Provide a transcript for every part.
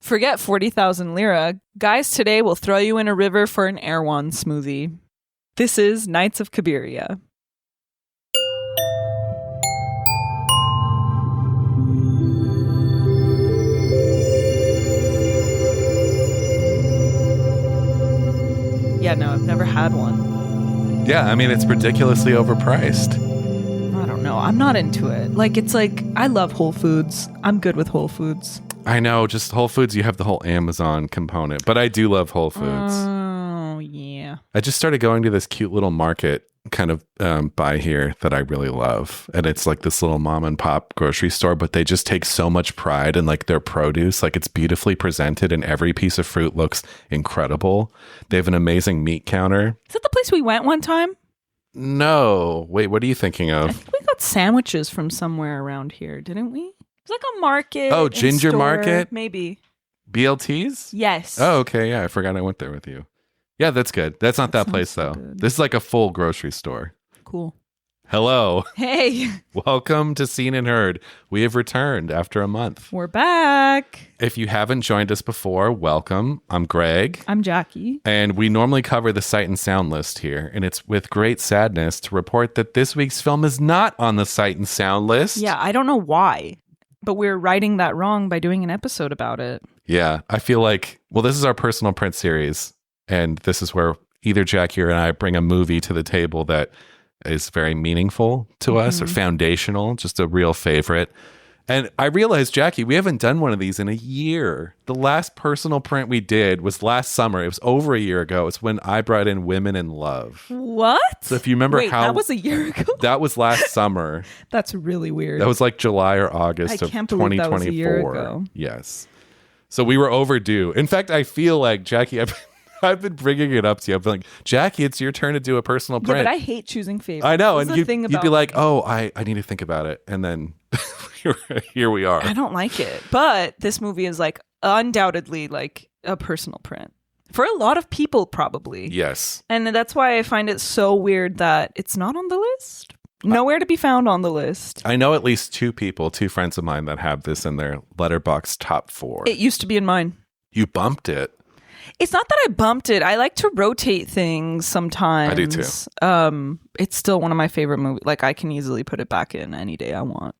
Forget 40,000 lira. Guys today will throw you in a river for an Erewhon smoothie. This is Knights of Cabiria. Yeah, no, I've never had one. Yeah, I mean, it's ridiculously overpriced. I don't know. I'm not into it. It's like, I love Whole Foods. I'm good with Whole Foods. I know, just Whole Foods, you have the whole Amazon component, but I do love Whole Foods. Oh, yeah. I just started going to this cute little market kind of by here that I really love. And it's like this little mom and pop grocery store, but they just take so much pride in like their produce. Like it's beautifully presented and every piece of fruit looks incredible. They have an amazing meat counter. Is that the place we went one time? No. Wait, what are you thinking of? I think we got sandwiches from somewhere around here, didn't we? It's like a market. Oh, Ginger store, Market? Maybe. BLTs? Yes. Oh, okay. Yeah, I forgot I went there with you. Yeah, that's good. That's not that place, though. Good. This is like a full grocery store. Cool. Hello. Hey. Welcome to Seen and Heard. We have returned after a month. We're back. If you haven't joined us before, welcome. I'm Greg. I'm Jackie. And we normally cover the Sight and Sound list here. And it's with great sadness to report that this week's film is not on the Sight and Sound list. Yeah, I don't know why, but we're righting that wrong by doing an episode about it. Yeah, I feel like, well, this is our personal print series. And this is where either Jackie or I bring a movie to the table that is very meaningful to us or foundational, just a real favorite. And I realized, Jackie, we haven't done one of these in a year. The last personal print we did was last summer. It was over a year ago. It's when I brought in Women in Love. What? So if you remember that was a year ago? That was last summer. That's really weird. That was like July or August of 2024. That was a year ago. Yes. So we were overdue. In fact, I feel like, Jackie, I've been bringing it up to you. I've been like, Jackie, it's your turn to do a personal print. Yeah, but I hate choosing favorites. I know. And you'd be like, me. oh, I need to think about it. And then here we are. I don't like it. But this movie is like undoubtedly like a personal print. For a lot of people, probably. Yes. And that's why I find it so weird that it's not on the list. Nowhere to be found on the list. I know at least two friends of mine, that have this in their Letterboxd top 4. It used to be in mine. You bumped it. It's not that I bumped it. I like to rotate things sometimes. I do too. It's still one of my favorite movies. Like, I can easily put it back in any day I want.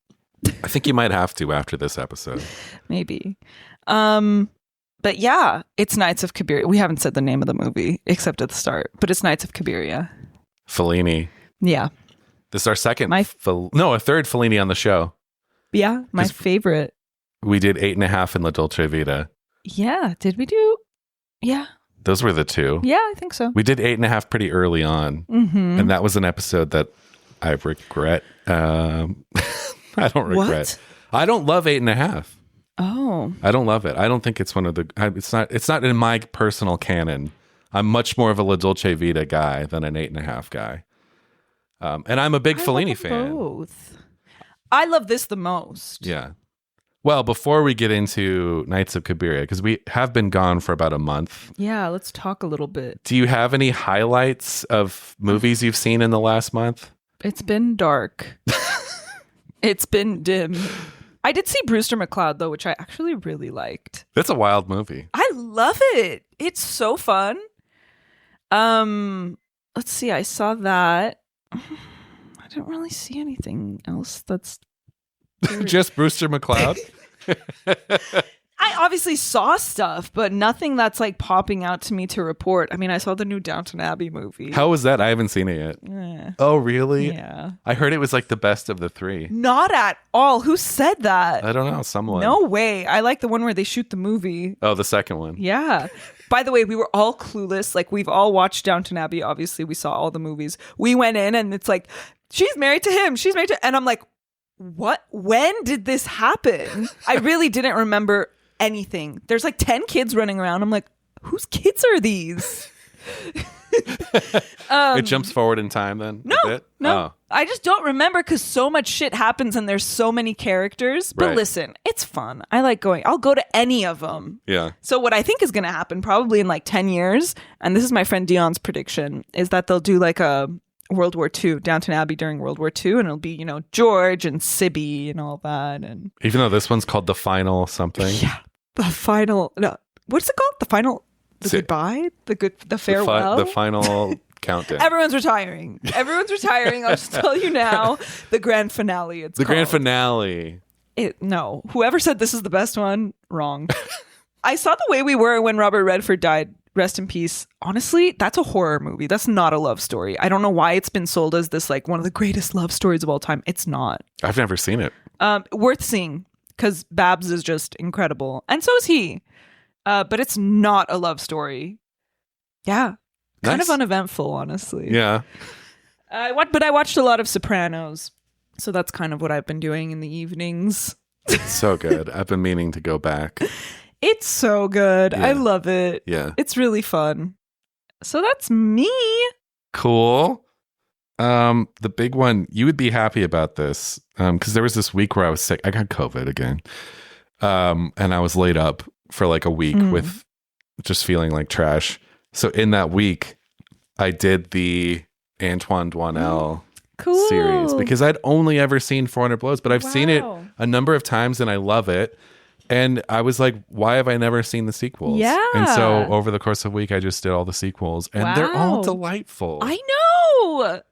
I think you might have to after this episode. Maybe. But yeah, it's Knights of Cabiria. We haven't said the name of the movie except at the start, but it's Knights of Cabiria. Fellini. Yeah. This is our second, a third Fellini on the show. Yeah, my favorite. We did 8.5 in La Dolce Vita. Yeah, did we do? Yeah. Those were the two. Yeah, I think so. We did 8.5 pretty early on. Mm-hmm. And that was an episode that I regret. I don't regret. What? I don't love 8.5. Oh. I don't love it. I don't think it's one of the, it's not in my personal canon. I'm much more of a La Dolce Vita guy than an 8.5 guy. And I'm a big Fellini fan. Both. I love this the most. Yeah. Well, before we get into Knights of Cabiria, because we have been gone for about a month. Yeah, let's talk a little bit. Do you have any highlights of movies you've seen in the last month? It's been dark. It's been dim. I did see Brewster McCloud, though, which I actually really liked. That's a wild movie. I love it. It's so fun. Let's see. I saw that. I don't really see anything else that's just Brewster McCloud. I obviously saw stuff, but nothing that's like popping out to me to report. I mean, I saw the new Downton Abbey movie. How was that? I haven't seen it yet. Oh, really? Yeah. I heard it was like the best of the three. Not at all. Who said that? I don't know. Someone. No way. I like the one where they shoot the movie. Oh, the second one. Yeah. By the way, we were all clueless. Like, we've all watched Downton Abbey. Obviously, we saw all the movies. We went in and it's like, she's married to him. She's married to... And I'm like, what? When did this happen? I really didn't remember anything. There's like 10 kids running around. I'm like, whose kids are these? It jumps forward in time then? No. Oh. I just don't remember because so much shit happens and there's so many characters. But listen, it's fun. I like going. I'll go to any of them. Yeah. So what I think is going to happen probably in like 10 years, and this is my friend Dion's prediction, is that they'll do like a World War II, Downton Abbey during World War II, and it'll be, you know, George and Sibby and all that. And even though this one's called The Final something. Yeah. the final. No, what's it called? The final. The goodbye. The farewell. The final countdown. Everyone's retiring. I'll just tell you now. The grand finale. It's the called. grand finale. No, whoever said this is the best one, wrong. I saw The Way We Were when Robert Redford died. Rest in peace. Honestly, that's a horror movie. That's not a love story. I don't know why it's been sold as this like one of the greatest love stories of all time. It's not. I've never seen it. Worth seeing because Babs is just incredible, and so is he. But it's not a love story. Yeah, kind of uneventful, honestly. Yeah. But I watched a lot of Sopranos. So that's kind of what I've been doing in the evenings. It's so good. I've been meaning to go back. It's so good. Yeah. I love it. Yeah. It's really fun. So that's me. Cool. The big one, you would be happy about this. Because there was this week where I was sick. I got COVID again. And I was laid up for like a week with just feeling like trash. So in that week, I did the Antoine Doinel series because I'd only ever seen 400 Blows, but I've seen it a number of times and I love it. And I was like, why have I never seen the sequels? Yeah. And so over the course of a week, I just did all the sequels and they're all delightful. I know.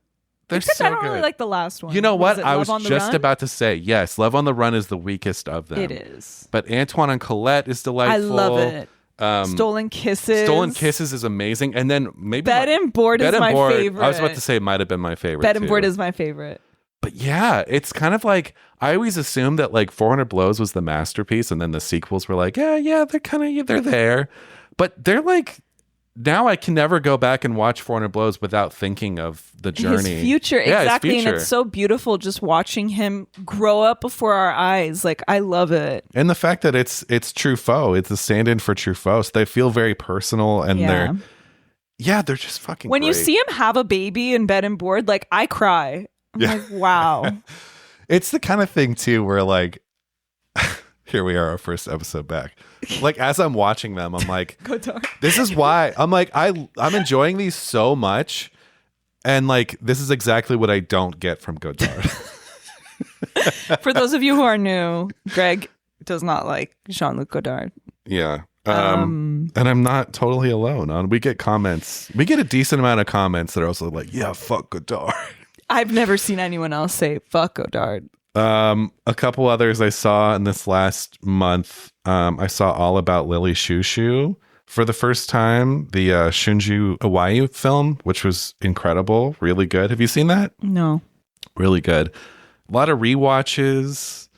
They're Except so I don't good. really like the last one. You know what? I was just Run? about to say, yes, Love on the Run is the weakest of them. It is. But Antoine and Colette is delightful. I love it. Stolen Kisses. Stolen Kisses is amazing. And then maybe Bed and Board is my favorite. I was about to say it might have been my favorite. Bed and Board is my favorite. But yeah, it's kind of like, I always assumed that like 400 Blows was the masterpiece. And then the sequels were like, yeah, they're there. But they're like, now I can never go back and watch 400 Blows without thinking of the journey. His future, yeah, exactly. His future. And it's so beautiful just watching him grow up before our eyes. Like, I love it. And the fact that it's Truffaut, it's a stand-in for Truffaut. So they feel very personal and they're just fucking When great. you see him have a baby in Bed and Board, like, I cry. I'm like, wow. It's the kind of thing too where like, here we are, our first episode back. Like as I'm watching them, I'm like, this is why I'm like, I'm enjoying these so much. And like, this is exactly what I don't get from Godard. For those of you who are new, Greg does not like Jean-Luc Godard. Yeah. And I'm not totally alone. We get comments. We get a decent amount of comments that are also like, yeah, fuck Godard. I've never seen anyone else say fuck Godard. A couple others I saw in this last month. I saw All About Lily Shoo Shoo for the first time, the Shunju Iwai film, which was incredible, really good. Have you seen that? No. Really good. A lot of rewatches.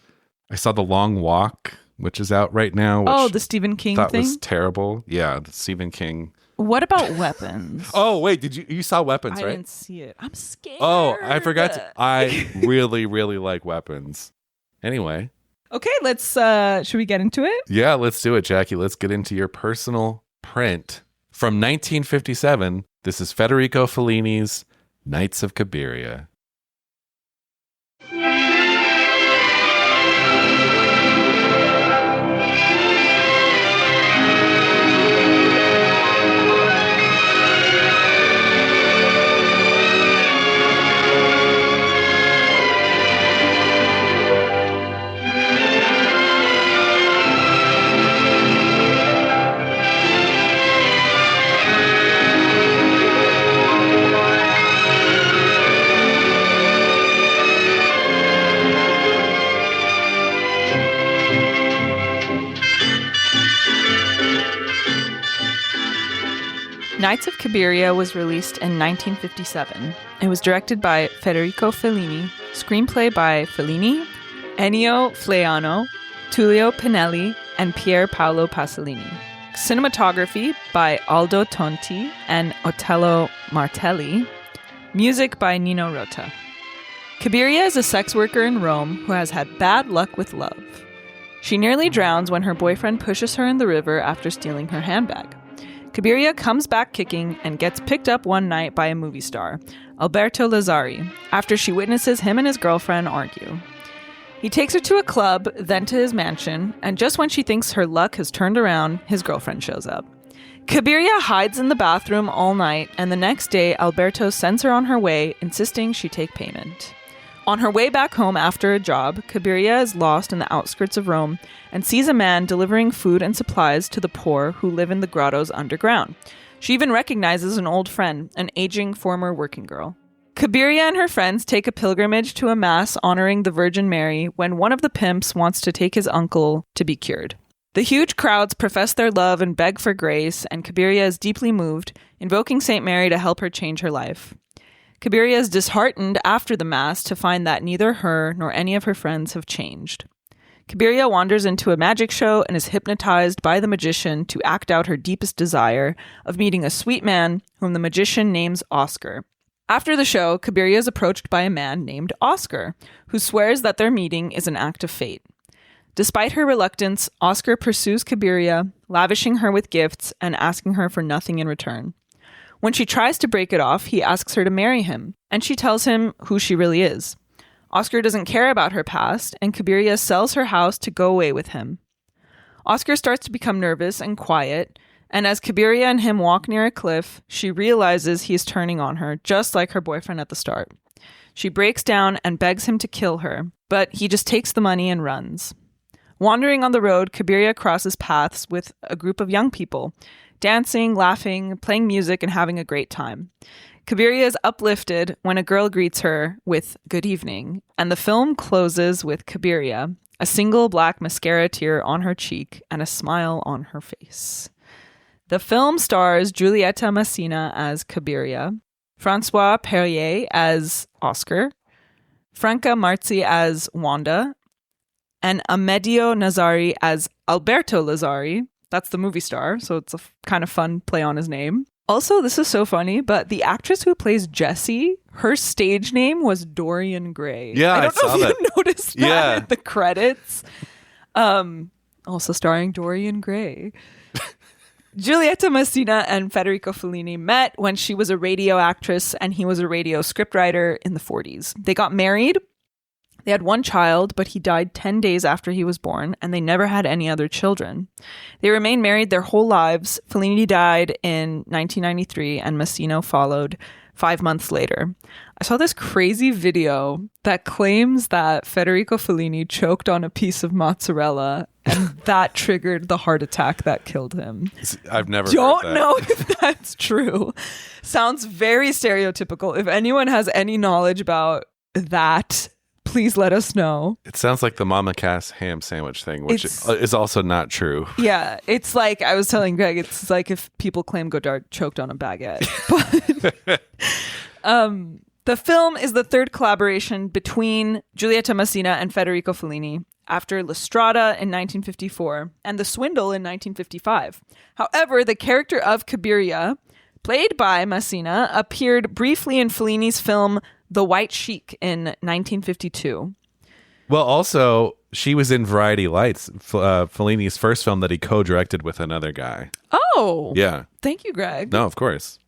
I saw The Long Walk, which is out right now. Which the Stephen King thought thing? was terrible. Yeah, the Stephen King. What about Weapons? Oh, wait, you saw Weapons, right? I didn't see it. I'm scared. Oh, I forgot I really, really like Weapons. Anyway. Okay, let's, should we get into it? Yeah, let's do it, Jackie. Let's get into your personal print. From 1957, this is Federico Fellini's Nights of Cabiria. Nights of Cabiria was released in 1957. It was directed by Federico Fellini, screenplay by Fellini, Ennio Flaiano, Tullio Pinelli, and Pier Paolo Pasolini. Cinematography by Aldo Tonti and Otello Martelli. Music by Nino Rota. Cabiria is a sex worker in Rome who has had bad luck with love. She nearly drowns when her boyfriend pushes her in the river after stealing her handbag. Cabiria comes back kicking and gets picked up one night by a movie star, Alberto Lazzari, after she witnesses him and his girlfriend argue. He takes her to a club, then to his mansion, and just when she thinks her luck has turned around, his girlfriend shows up. Cabiria hides in the bathroom all night, and the next day Alberto sends her on her way, insisting she take payment. On her way back home after a job, Cabiria is lost in the outskirts of Rome and sees a man delivering food and supplies to the poor who live in the grottos underground. She even recognizes an old friend, an aging former working girl. Cabiria and her friends take a pilgrimage to a mass honoring the Virgin Mary when one of the pimps wants to take his uncle to be cured. The huge crowds profess their love and beg for grace, and Cabiria is deeply moved, invoking St. Mary to help her change her life. Cabiria is disheartened after the mass to find that neither her nor any of her friends have changed. Cabiria wanders into a magic show and is hypnotized by the magician to act out her deepest desire of meeting a sweet man whom the magician names Oscar. After the show, Cabiria is approached by a man named Oscar, who swears that their meeting is an act of fate. Despite her reluctance, Oscar pursues Cabiria, lavishing her with gifts and asking her for nothing in return. When she tries to break it off, he asks her to marry him, and she tells him who she really is. Oscar doesn't care about her past, and Cabiria sells her house to go away with him. Oscar starts to become nervous and quiet, and as Cabiria and him walk near a cliff, she realizes he is turning on her, just like her boyfriend at the start. She breaks down and begs him to kill her, but he just takes the money and runs. Wandering on the road, Cabiria crosses paths with a group of young people, dancing, laughing, playing music, and having a great time. Cabiria is uplifted when a girl greets her with "good evening," and the film closes with Cabiria, a single black mascara tear on her cheek and a smile on her face. The film stars Giulietta Masina as Cabiria, Francois Perrier as Oscar, Franca Marzi as Wanda, and Amedeo Nazari as Alberto Lazzari. That's the movie star, so it's a kind of fun play on his name. Also, this is so funny, but the actress who plays Jessie, her stage name was Dorian Gray. Yeah, I don't know saw if you noticed that in the credits. Also starring Dorian Gray. Giulietta Masina and Federico Fellini met when she was a radio actress and he was a radio scriptwriter in the 40s. They got married. They had one child, but he died 10 days after he was born, and they never had any other children. They remained married their whole lives. Fellini died in 1993, and Masino followed 5 months later. I saw this crazy video that claims that Federico Fellini choked on a piece of mozzarella, and that triggered the heart attack that killed him. I've never Don't heard that. know if that's true. Sounds very stereotypical. If anyone has any knowledge about that, please let us know. It sounds like the Mama Cass ham sandwich thing, which is also not true. Yeah, it's like I was telling Greg, it's like if people claim Godard choked on a baguette. But, the film is the third collaboration between Giulietta Masina and Federico Fellini after La Strada in 1954 and The Swindle in 1955. However, the character of Cabiria, played by Masina, appeared briefly in Fellini's film The White Sheik in 1952. Well, also, she was in Variety Lights, Fellini's first film that he co-directed with another guy. Oh. Yeah. Thank you, Greg. No, of course.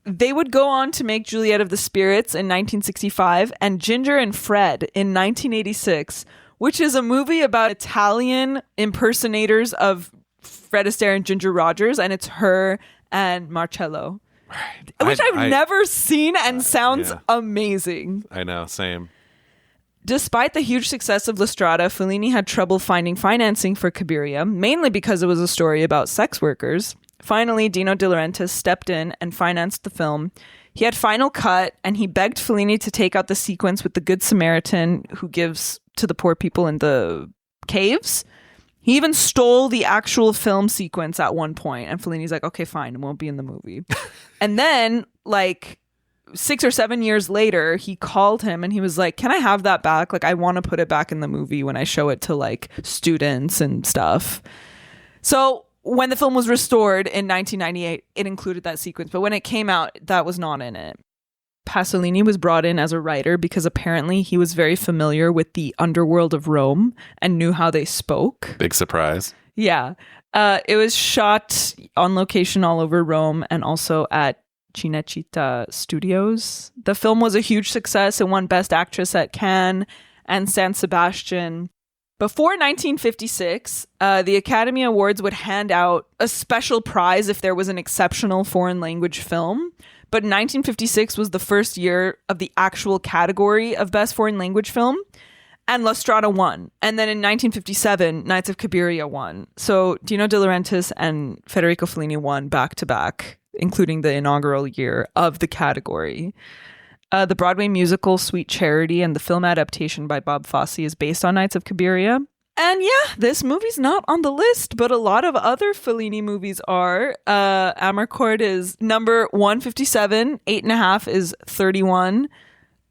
They would go on to make Juliet of the Spirits in 1965 and Ginger and Fred in 1986, which is a movie about Italian impersonators of Fred Astaire and Ginger Rogers, and it's her and Marcello. Right. Which I've never seen and sounds amazing. I know, same. Despite the huge success of La Strada, Fellini had trouble finding financing for Cabiria, mainly because it was a story about sex workers. Finally, Dino De Laurentiis stepped in and financed the film. He had final cut, and he begged Fellini to take out the sequence with the Good Samaritan who gives to the poor people in the caves. He even stole the actual film sequence at one point, and Fellini's like, okay, fine, it won't be in the movie. And then, like, 6 or 7 years later, he called him and he was like, can I have that back? Like, I want to put it back in the movie when I show it to, like, students and stuff. So when the film was restored in 1998, it included that sequence. But when it came out, that was not in it. Pasolini was brought in as a writer because apparently he was very familiar with the underworld of Rome and knew how they spoke. Big surprise. Yeah. It was shot on location all over Rome and also at Cinecittà Studios. The film was a huge success. It won Best Actress at Cannes and San Sebastian. Before 1956, the Academy Awards would hand out a special prize if there was an exceptional foreign language film. but 1956 was the first year of the actual category of Best Foreign Language Film. And La Strada won. And then in 1957, Nights of Cabiria won. So Dino De Laurentiis and Federico Fellini won back-to-back, including the inaugural year of the category. The Broadway musical Sweet Charity and the film adaptation by Bob Fosse is based on Nights of Cabiria. And yeah, this movie's not on the list, but a lot of other Fellini movies are. Amarcord is number 157, 8.5 is 31.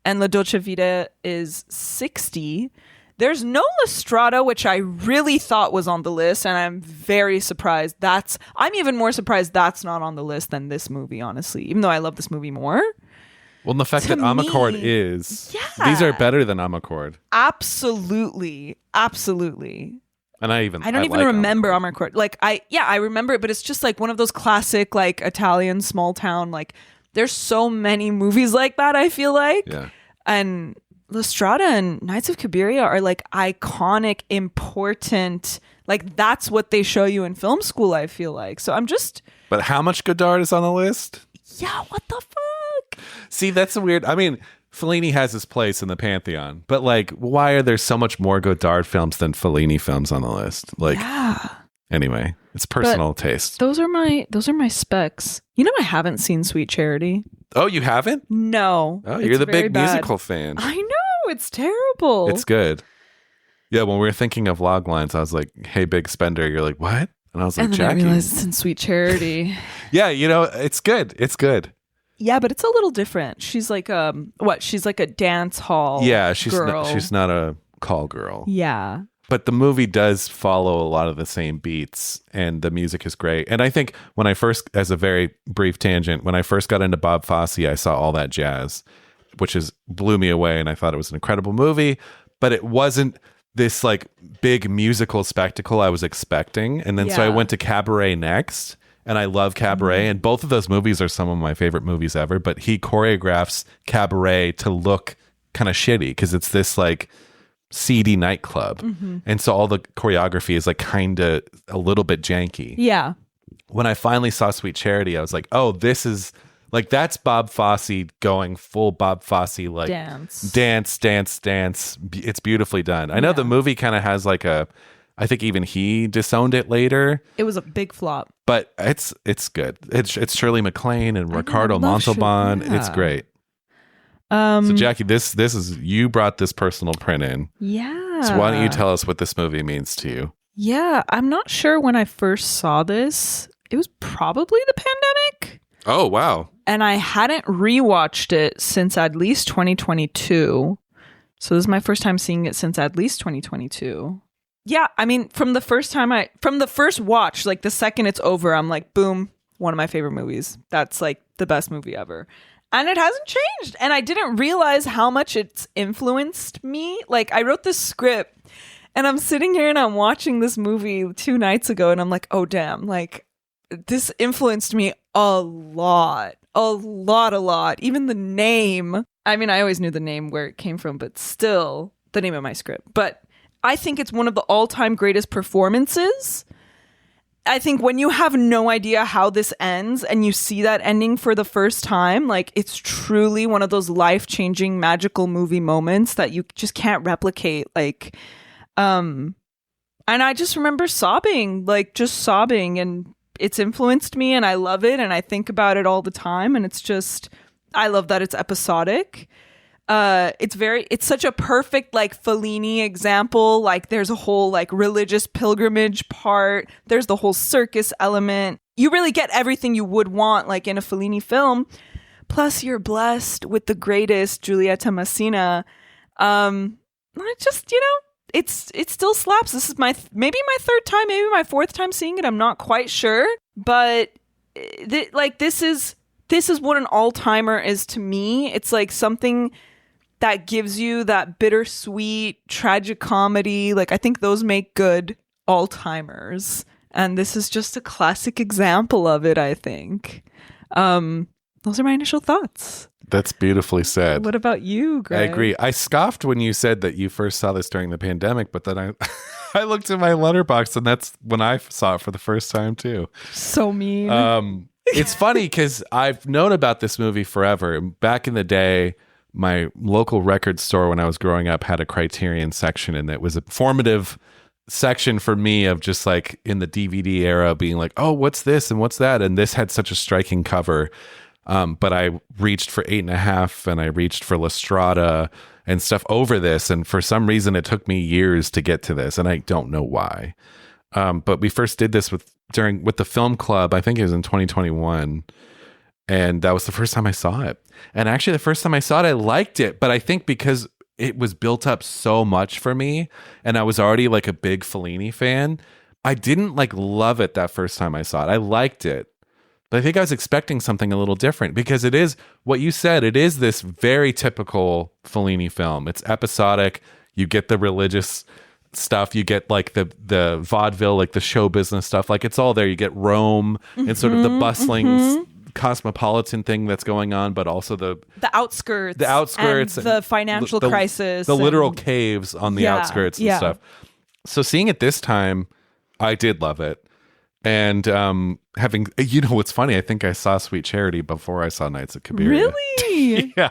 And La Dolce Vita is 60. There's no La Strada, which I really thought was on the list, and I'm very surprised. I'm even more surprised that's not on the list than this movie, honestly, even though I love this movie more. Well, the fact that Amarcord is, these are better than Amarcord. Absolutely. Absolutely. And I don't even remember Amarcord. Like, I remember it, but it's just like one of those classic, like, Italian small town, like, there's so many movies like that, I feel like. Yeah. And La Strada and Nights of Cabiria are like iconic, important, like that's what they show you in film school, I feel like. So I'm just... But how much Godard is on the list? Yeah, what the fuck? See, that's a weird... I mean, Fellini has his place in the pantheon, but like, why are there so much more Godard films than Fellini films on the list? Like, yeah. Anyway, it's personal taste. Those are my specs. You know, I haven't seen Sweet Charity. Oh, you haven't? No. Oh, you're the big musical fan. I know, it's terrible. It's good. Yeah, when we were thinking of log lines, I was like, "Hey, big spender." You're like, "What?" And I was like, and then "Jackie." I realized it's in Sweet Charity. Yeah, you know, it's good. It's good. Yeah, but it's a little different. She's like She's like a dance hall. Yeah, she's girl. She's not a call girl. Yeah. But the movie does follow a lot of the same beats, and the music is great. And I think when I first, as a very brief tangent, when I first got into Bob Fosse, I saw All That Jazz, which blew me away, and I thought it was an incredible movie. But it wasn't this like big musical spectacle I was expecting. And then so I went to Cabaret next, and I love Cabaret, and both of those movies are some of my favorite movies ever. But he choreographs Cabaret to look kind of shitty because it's this like seedy nightclub, and so all the choreography is like kind of a little bit janky. Yeah. When I finally saw Sweet Charity, I was like, oh, this is like, that's Bob Fosse going full Bob Fosse, like dance. It's beautifully done. I know the movie kind of has like I think even he disowned it later. It was a big flop, but it's good. It's Shirley MacLaine and Ricardo Montalban. It's great. So Jackie, this is, you brought this personal print in. Yeah. So why don't you tell us what this movie means to you? Yeah, I'm not sure when I first saw this. It was probably the pandemic. Oh, wow. And I hadn't rewatched it since at least 2022. So this is my first time seeing it since at least 2022. Yeah, I mean, from the first watch, like the second it's over, I'm like, boom, one of my favorite movies. That's like the best movie ever. And it hasn't changed. And I didn't realize how much it's influenced me. Like, I wrote this script and I'm sitting here and I'm watching this movie 2 nights ago and I'm like, oh, damn. Like, this influenced me a lot. Even the name. I mean, I always knew the name where it came from, but still the name of my script. But I think it's one of the all-time greatest performances. I think when you have no idea how this ends and you see that ending for the first time, like, it's truly one of those life-changing magical movie moments that you just can't replicate. Like, and I just remember sobbing, and it's influenced me and I love it and I think about it all the time. And it's just, I love that it's episodic. It's such a perfect like Fellini example. Like, there's a whole like religious pilgrimage part. There's the whole circus element. You really get everything you would want like in a Fellini film. Plus you're blessed with the greatest Giulietta Masina. I just, it still slaps. This is maybe my third time, maybe my fourth time seeing it. I'm not quite sure, but this is what an all-timer is to me. It's like something that gives you that bittersweet tragic comedy. Like, I think those make good all-timers. And this is just a classic example of it, I think. Those are my initial thoughts. That's beautifully said. What about you, Greg? I agree. I scoffed when you said that you first saw this during the pandemic, but then I looked at my letterbox and that's when I saw it for the first time too. So mean. It's funny because I've known about this movie forever. Back in the day, my local record store when I was growing up had a Criterion section, and it was a formative section for me of just like in the DVD era being like, oh, what's this and what's that? And this had such a striking cover. But I reached for 8.5 and I reached for La Strada and stuff over this. And for some reason, it took me years to get to this. And I don't know why. But we first did this with the film club. I think it was in 2021. And that was the first time I saw it. And actually, the first time I saw it, I liked it. But I think because it was built up so much for me, and I was already like a big Fellini fan, I didn't like love it that first time I saw it. I liked it. But I think I was expecting something a little different because it is what you said. It is this very typical Fellini film. It's episodic. You get the religious stuff. You get like the vaudeville, like the show business stuff. Like it's all there. You get Rome and sort of the bustling cosmopolitan thing that's going on, but also the outskirts, and the financial crisis, the literal caves on the outskirts and stuff. So seeing it this time, I did love it. And having, what's funny, I think I saw Sweet Charity before I saw Nights at Cabiria. Really? Yeah.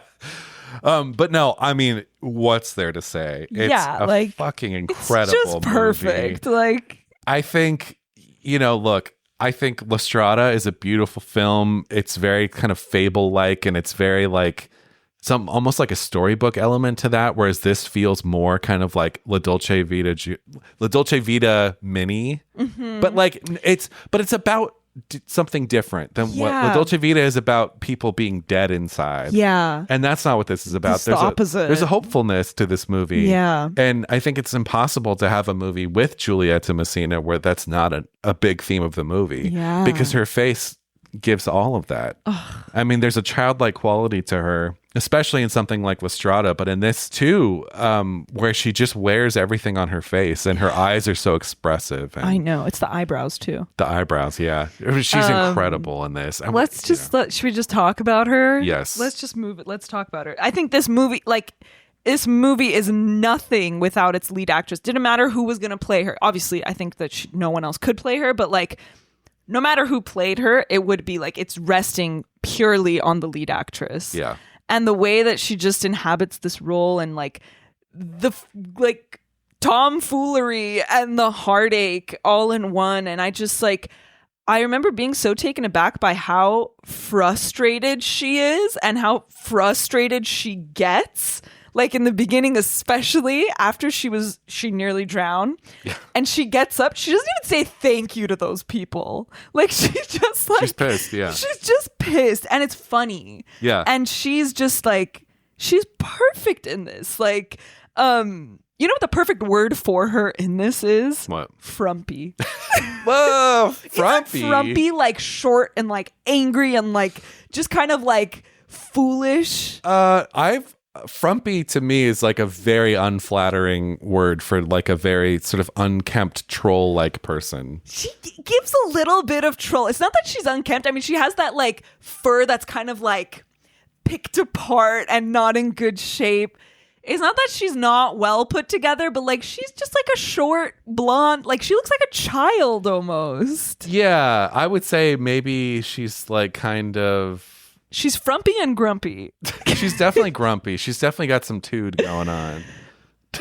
But no, I mean, what's there to say? It's a fucking incredible it's just perfect. movie. Like, I think, look, I think La Strada is a beautiful film. It's very kind of fable-like, and it's very like almost like a storybook element to that, whereas this feels more kind of like La Dolce Vita mini. But like it's about something different than what La Dolce Vita is about. People being dead inside. Yeah. And that's not what this is about. It's the opposite. There's a hopefulness to this movie. Yeah. And I think it's impossible to have a movie with Giulietta Masina where that's not a big theme of the movie. Yeah. Because her face gives all of that. Ugh. I mean, there's a childlike quality to her, especially in something like La Strada, but in this too, where she just wears everything on her face and her eyes are so expressive. And I know. It's the eyebrows too. The eyebrows, yeah. She's incredible in this. Should we just talk about her? Yes. Let's just move it. Let's talk about her. I think this movie is nothing without its lead actress. Didn't matter who was going to play her. Obviously, I think that no one else could play her, but like, no matter who played her, it would be like it's resting purely on the lead actress. Yeah. And the way that she just inhabits this role and like the like tomfoolery and the heartache all in one. And I remember being so taken aback by how frustrated she is and how frustrated she gets. Like in the beginning, especially after she nearly drowned. Yeah. And she gets up. She doesn't even say thank you to those people. Like she's pissed. Yeah. She's just pissed. And it's funny. Yeah. And she's just like, she's perfect in this. Like, you know what the perfect word for her in this is? What? Frumpy. Whoa, frumpy. Frumpy, like short and like angry and like just kind of like foolish. Frumpy to me is like a very unflattering word for like a very sort of unkempt troll-like person. She gives a little bit of troll. It's not that she's unkempt. I mean, she has that like fur that's kind of like picked apart and not in good shape. It's not that she's not well put together, but like she's just like a short blonde, like she looks like a child almost. Yeah, I would say maybe she's like kind of... She's frumpy and grumpy. She's definitely grumpy. She's definitely got some tood going on.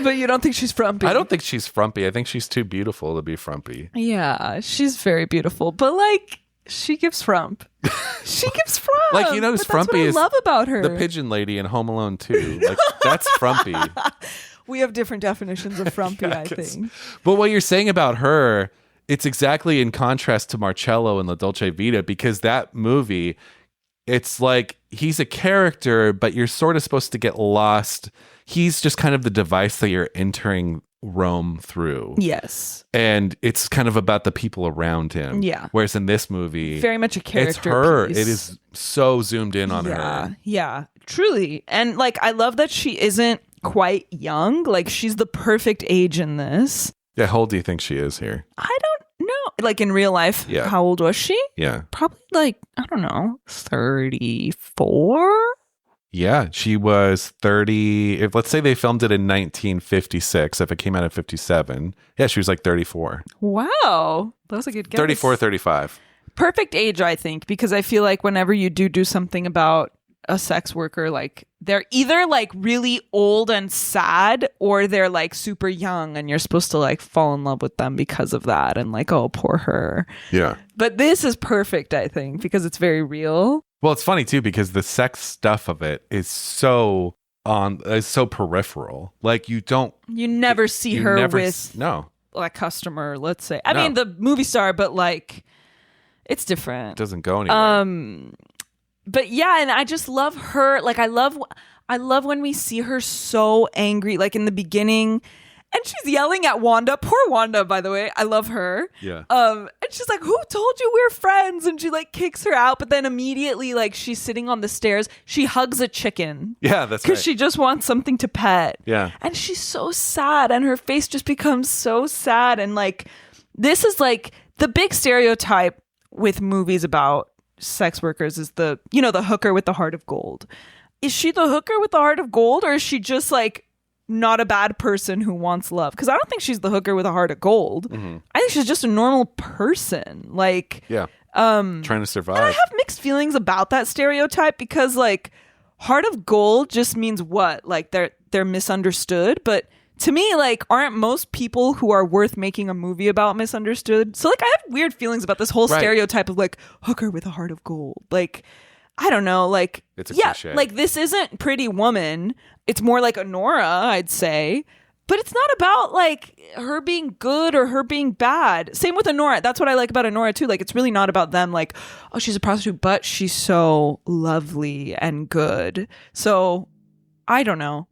But you don't think she's frumpy? I don't think she's frumpy. I think she's too beautiful to be frumpy. Yeah, she's very beautiful. But like, she gives frump. She gives frump. Like, who's frumpy is I love about her. The pigeon lady in Home Alone 2. Like, that's frumpy. We have different definitions of frumpy, I think. But what you're saying about her, it's exactly in contrast to Marcello and La Dolce Vita, because that movie... It's like he's a character, but you're sort of supposed to get lost. He's just kind of the device that you're entering Rome through. Yes. And it's kind of about the people around him. Yeah. Whereas in this movie, very much a character. It's her. Piece. It is so zoomed in on her. Yeah, truly. And like, I love that she isn't quite young. Like, she's the perfect age in this. Yeah, how old do you think she is here? I don't know. Like in real life, How old was she? Yeah. Probably like, I don't know, 34? Yeah, she was 30. Let's say they filmed it in 1956. If it came out in 57, yeah, she was like 34. Wow. That was a good guess. 34, 35. perfect age, I think, because I feel like whenever you do something about a sex worker, like they're either like really old and sad, or they're like super young and you're supposed to like fall in love with them because of that, and like, oh, poor her. Yeah. But this is perfect, I think, because it's very real. Well, it's funny too, because the sex stuff of it is so peripheral. Like you never see her with no a customer, let's say. I mean, the movie star, but like it's different. It doesn't go anywhere. But yeah, and I just love her. Like I love when we see her so angry, like in the beginning, and she's yelling at Wanda. Poor Wanda, by the way. I love her. Yeah. And she's like, "Who told you we're friends?" And she like kicks her out, but then immediately, like she's sitting on the stairs, she hugs a chicken. Yeah, that's right. Because she just wants something to pet. Yeah. And she's so sad, and her face just becomes so sad. And like, this is like the big stereotype with movies about sex workers is the hooker with the heart of gold. Is she the hooker with the heart of gold, or is she just like not a bad person who wants love? Because I don't think she's the hooker with a heart of gold. Mm-hmm. I think she's just a normal person. Like, trying to survive. And I have mixed feelings about that stereotype, because like heart of gold just means what? Like they're misunderstood, but to me, like, aren't most people who are worth making a movie about misunderstood? So, like, I have weird feelings about this whole stereotype of, like, hooker with a heart of gold. Like, I don't know. Like, it's a cliche. Like, this isn't Pretty Woman. It's more like Honora, I'd say. But it's not about, like, her being good or her being bad. Same with Honora. That's what I like about Honora, too. Like, it's really not about them, like, oh, she's a prostitute, but she's so lovely and good. So, I don't know.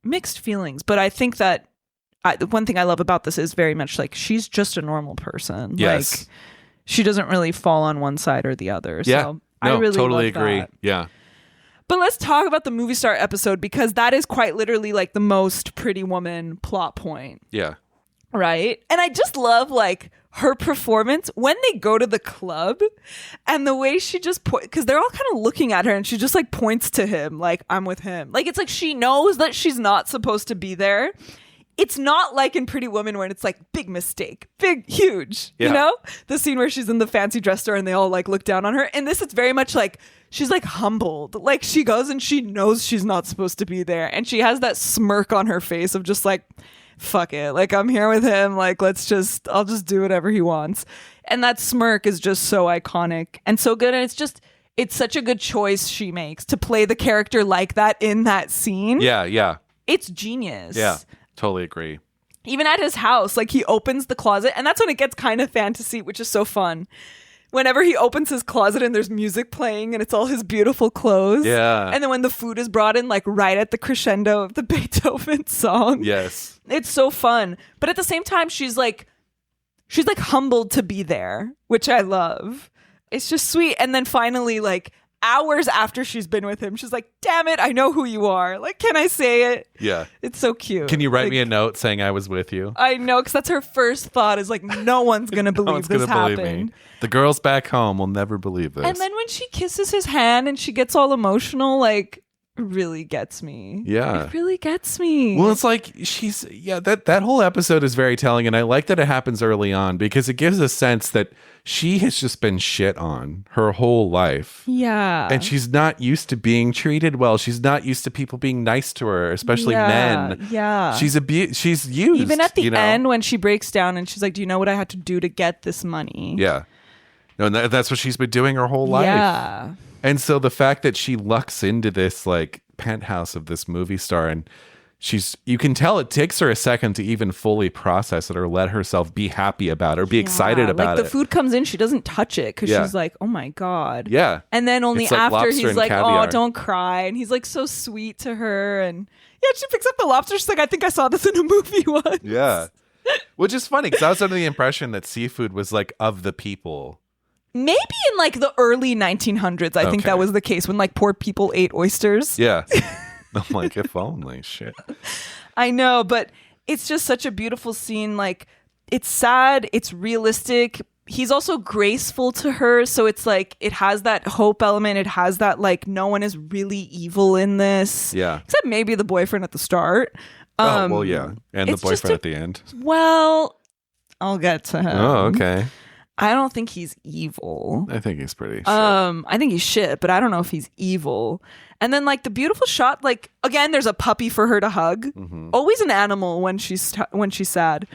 Mixed feelings, but I think that the one thing I love about this is very much like she's just a normal person. Yes. Like she doesn't really fall on one side or the other. Yeah. So I really totally love agree. that. Yeah. But let's talk about the movie star episode, because that is quite literally like the most Pretty Woman plot point. Yeah. Right? And I just love like her performance when they go to the club, and the way she just because they're all kind of looking at her, and she just like points to him like, I'm with him. Like it's like she knows that she's not supposed to be there. It's not like in Pretty Woman where it's like big mistake, big, huge, you know, the scene where she's in the fancy dress store and they all like look down on her. And this, it's very much like she's like humbled. Like she goes and she knows she's not supposed to be there. And she has that smirk on her face of just like, fuck it. Like I'm here with him. Like, I'll just do whatever he wants. And that smirk is just so iconic and so good. And it's such a good choice she makes to play the character like that in that scene. Yeah. Yeah. It's genius. Yeah. Totally agree. Even at his house, like he opens the closet, and that's when it gets kind of fantasy, which is so fun. Whenever he opens his closet and there's music playing and it's all his beautiful clothes. Yeah. And then when the food is brought in, like right at the crescendo of the Beethoven song. Yes. It's so fun. But at the same time, she's like humbled to be there, which I love. It's just sweet. And then finally, like hours after she's been with him, she's like, damn it, I know who you are. Like, can I say it? Yeah. It's so cute. Can you write me a note saying I was with you? I know, because that's her first thought is like, no one's going to believe this happened. The girls back home will never believe this. And then when she kisses his hand and she gets all emotional, like, it really gets me. Yeah. It really gets me. Well, it's like that whole episode is very telling, and I like that it happens early on because it gives a sense that she has just been shit on her whole life. Yeah. And she's not used to being treated well. She's not used to people being nice to her, especially men. Yeah. She's used. Even at the end when she breaks down and she's like, do you know what I had to do to get this money? Yeah. No, and that's what she's been doing her whole life. Yeah. And so the fact that she lucks into this like penthouse of this movie star, and you can tell it takes her a second to even fully process it or let herself be happy about it or be excited about it. Like the food comes in, she doesn't touch it because she's like, oh my God. Yeah. And then only It's like after lobster he's and like, caviar. oh, don't cry. And he's like so sweet to her. And yeah, she picks up the lobster. She's like, I think I saw this in a movie once. Yeah. Which is funny because I was under the impression that seafood was like of the people. Maybe in like the early 1900s, I think that was the case when like poor people ate oysters. Yeah. I'm like, if only. Shit. I know, but it's just such a beautiful scene. Like, it's sad, it's realistic. He's also graceful to her, so it's like it has that hope element. It has that like no one is really evil in this. Yeah. Except maybe the boyfriend at the start. Oh, well, yeah. And the boyfriend at the end. Well, I'll get to him. Oh, okay. I don't think he's evil. I think he's pretty shit. I think he's shit, but I don't know if he's evil. And then like the beautiful shot, like again, there's a puppy for her to hug. Mm-hmm. Always an animal when she's sad.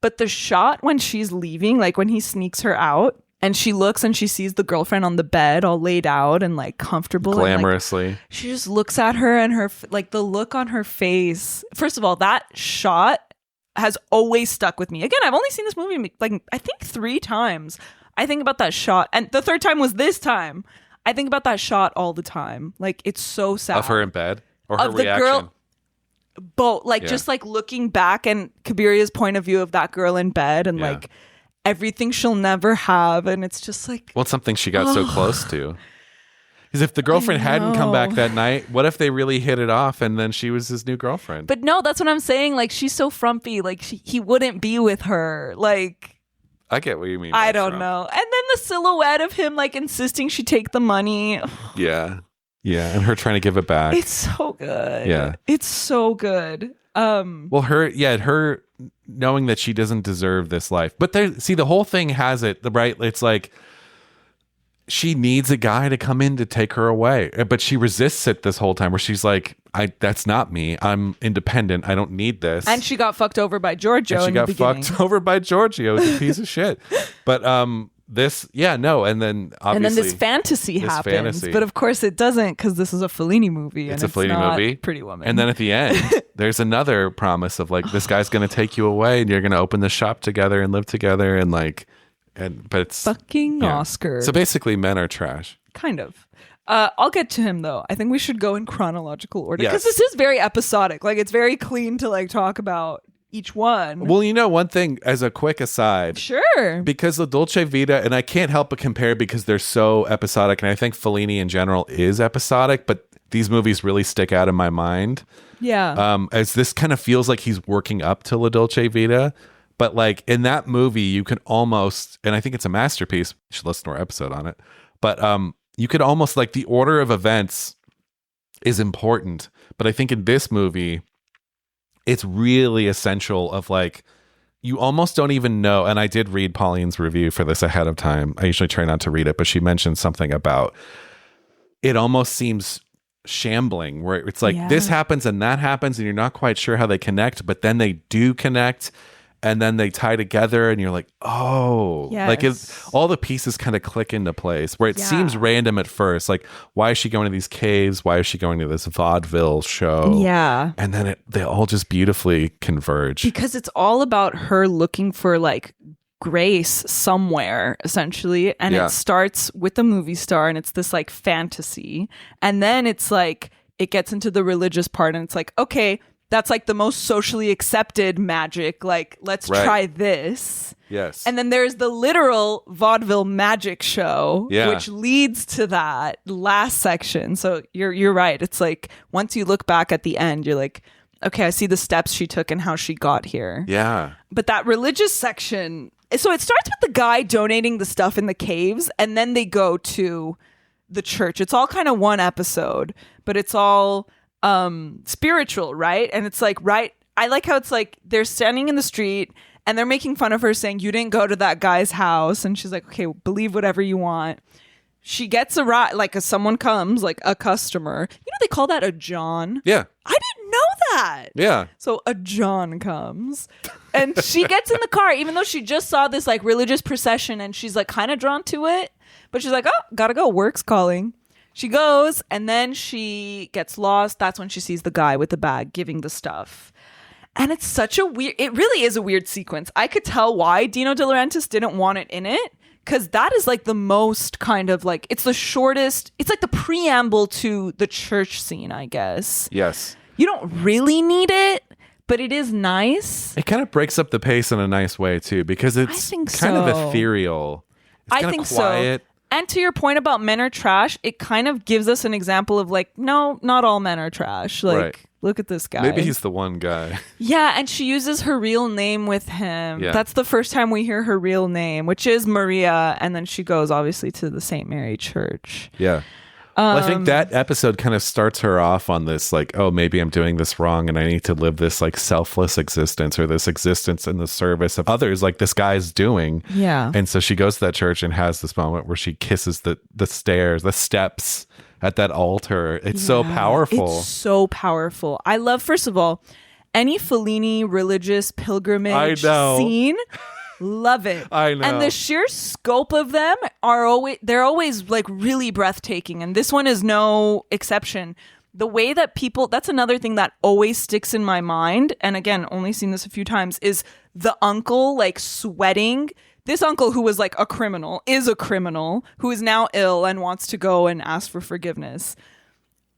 But the shot when she's leaving, like when he sneaks her out and she looks and she sees the girlfriend on the bed all laid out and like comfortable. Glamorously. And, like, she just looks at her and her like the look on her face. First of all, that shot has always stuck with me. Again, I've only seen this movie like I think 3 times. I think about that shot, and the 3rd time was this time. I think about that shot all the time. Like it's so sad. Of her in bed or her of the reaction? girl, both. Like just like looking back and Cabiria's point of view of that girl in bed and like everything she'll never have, and it's just like, well, it's something she got so close to. Because if the girlfriend hadn't come back that night, what if they really hit it off and then she was his new girlfriend? But no, that's what I'm saying. Like, she's so frumpy. Like, he wouldn't be with her. Like, I get what you mean. I don't know. And then the silhouette of him, like, insisting she take the money. Yeah. Yeah. And her trying to give it back. It's so good. Yeah. It's so good. Well, her knowing that she doesn't deserve this life. But the whole thing has it, right? It's like, she needs a guy to come in to take her away, but she resists it this whole time where she's like, that's not me. I'm independent. I don't need this. And she got fucked over by Giorgio in the beginning. She got fucked over by Giorgio, a piece of shit. But and then obviously this fantasy happens. But of course it doesn't, because this is a Fellini movie. It's a Fellini movie. Pretty Woman. And then at the end, there's another promise of like, this guy's going to take you away and you're going to open the shop together and live together and like, but it's fucking Oscar. So basically, men are trash. Kind of. I'll get to him though. I think we should go in chronological order because this is very episodic. Like it's very clean to like talk about each one. Well, one thing as a quick aside, sure, because the Dolce Vita, and I can't help but compare because they're so episodic, and I think Fellini in general is episodic, but these movies really stick out in my mind. Yeah. As this kind of feels like he's working up to La Dolce Vita. But like in that movie, you can almost, and I think it's a masterpiece. You should listen to our episode on it. But you could almost like the order of events is important. But I think in this movie, it's really essential of like, you almost don't even know. And I did read Pauline's review for this ahead of time. I usually try not to read it, but she mentioned something about it almost seems shambling where it's like this happens and that happens and you're not quite sure how they connect, but then they do connect. And then they tie together and you're like, oh, like all the pieces kind of click into place where it seems random at first. Like, why is she going to these caves? Why is she going to this vaudeville show? Yeah. And then they all just beautifully converge. Because it's all about her looking for like grace somewhere, essentially. And it starts with the movie star and it's this like fantasy. And then it's like, it gets into the religious part and it's like, okay, that's like the most socially accepted magic. Like, let's try this. Yes. And then there's the literal vaudeville magic show, which leads to that last section. So you're right. It's like once you look back at the end, you're like, okay, I see the steps she took and how she got here. Yeah. But that religious section, so it starts with the guy donating the stuff in the caves, and then they go to the church. It's all kind of one episode, but it's all spiritual, right? And it's like, I like how it's like they're standing in the street and they're making fun of her saying, you didn't go to that guy's house. And she's like, okay, believe whatever you want. She gets a ride, like someone comes, like a customer. You know, they call that a John. Yeah. I didn't know that. Yeah. So a John comes and she gets in the car, even though she just saw this like religious procession and she's like kind of drawn to it. But she's like, oh, gotta go. Work's calling. She goes and then she gets lost. That's when she sees the guy with the bag giving the stuff. And it's such a weird, it really is a weird sequence. I could tell why Dino De Laurentiis didn't want it in it, because that is like the most kind of like, it's the shortest, it's like the preamble to the church scene, I guess. Yes. You don't really need it, but it is nice. It kind of breaks up the pace in a nice way too, because it's kind of ethereal. It's kind of quiet. So. And to your point about men are trash, it kind of gives us an example of like, no, not all men are trash. Like, look at this guy. Maybe he's the one guy. Yeah, and she uses her real name with him. Yeah. That's the first time we hear her real name, which is Maria. And then she goes, obviously, to the St. Mary Church. Yeah. Well, I think that episode kind of starts her off on this, like, oh, maybe I'm doing this wrong and I need to live this like selfless existence or this existence in the service of others like this guy's doing. Yeah. And so she goes to that church and has this moment where she kisses the steps at that altar. It's so powerful. It's so powerful. I love, first of all, any Fellini religious pilgrimage scene. Love it. I know. And the sheer scope of them they're always like really breathtaking. And this one is no exception. The way that that's another thing that always sticks in my mind. And again, only seen this a few times, is the uncle like sweating. This uncle who was like is a criminal who is now ill and wants to go and ask for forgiveness.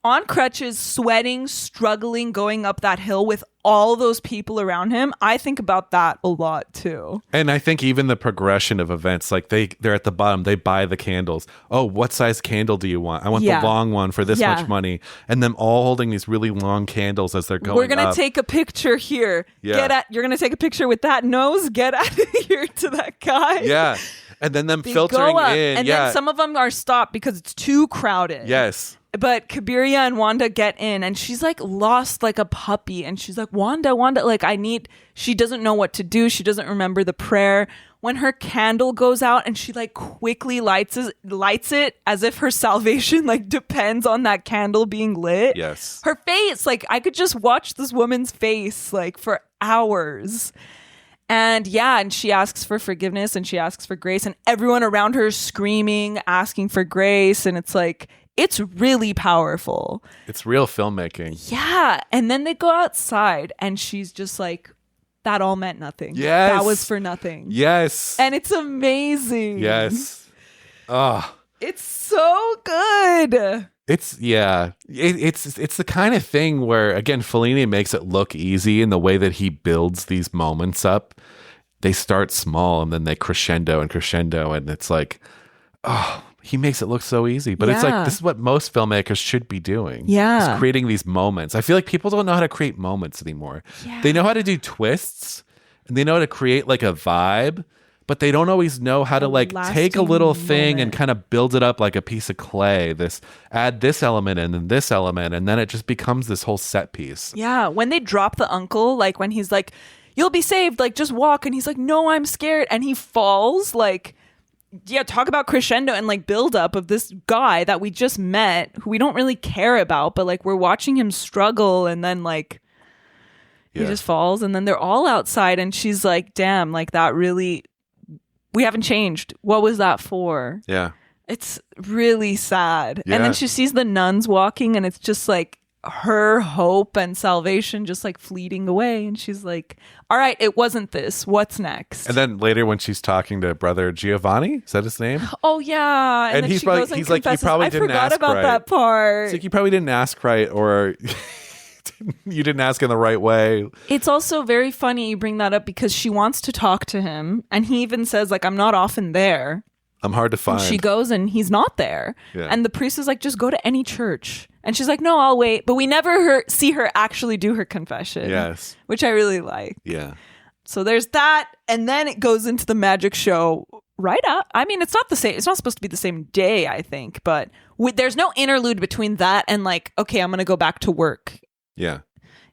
On crutches, sweating, struggling, going up that hill with all those people around him. I think about that a lot too. And I think even the progression of events, like they're at the bottom, they buy the candles. Oh, what size candle do you want? I want the long one for this much money. And them all holding these really long candles as they're going We're going to up. take a picture here. Yeah. You're going to take a picture with that nose. Get out of here to that guy. Yeah. And then them filtering in. And then some of them are stopped because it's too crowded. Yes. But Cabiria and Wanda get in and she's like lost like a puppy. And she's like, Wanda, like she doesn't know what to do. She doesn't remember the prayer. When her candle goes out and she like quickly lights it as if her salvation like depends on that candle being lit. Yes. Her face, like I could just watch this woman's face like for hours. And and she asks for forgiveness and she asks for grace and everyone around her is screaming, asking for grace. And it's like, it's really powerful. It's real filmmaking. Yeah. And then they go outside and she's just like, that all meant nothing. Yes. That was for nothing. Yes. And it's amazing. Yes. Oh. It's so good. It's it's the kind of thing where, again, Fellini makes it look easy in the way that he builds these moments up. They start small and then they crescendo and it's like, oh, he makes it look so easy. But it's like, this is what most filmmakers should be doing. Yeah. Is creating these moments. I feel like people don't know how to create moments anymore. Yeah. They know how to do twists and they know how to create like a vibe, but they don't always know how to like take a little thing and kind of build it up like a piece of clay. Add this element and then this element, and then it just becomes this whole set piece. Yeah. When they drop the uncle, like when he's like, you'll be saved, like just walk. And he's like, no, I'm scared. And he falls like, talk about crescendo and like build up of this guy that we just met who we don't really care about, but like we're watching him struggle and then like he just falls and then they're all outside and she's like, damn, like that really, we haven't changed. What was that for? Yeah. It's really sad. Yeah. And then she sees the nuns walking and it's just like her hope and salvation just like fleeting away. And she's like, all right, it wasn't this. What's next? And then later when she's talking to brother Giovanni, is that his name? Oh, yeah. And then he's she probably, goes and he's like, you confesses, probably I didn't forgot ask about right. that part. It's like, you probably didn't ask right, or you didn't ask in the right way. It's also very funny you bring that up because she wants to talk to him. And he even says, like, I'm not often there. I'm hard to find. And she goes and he's not there. Yeah. And the priest is like, just go to any church. And she's like, no, I'll wait. But we never see her actually do her confession. Yes. Which I really like. Yeah. So there's that. And then it goes into the magic show right up. I mean, it's not the same. It's not supposed to be the same day, I think. But there's no interlude between that and like, okay, I'm going to go back to work. Yeah.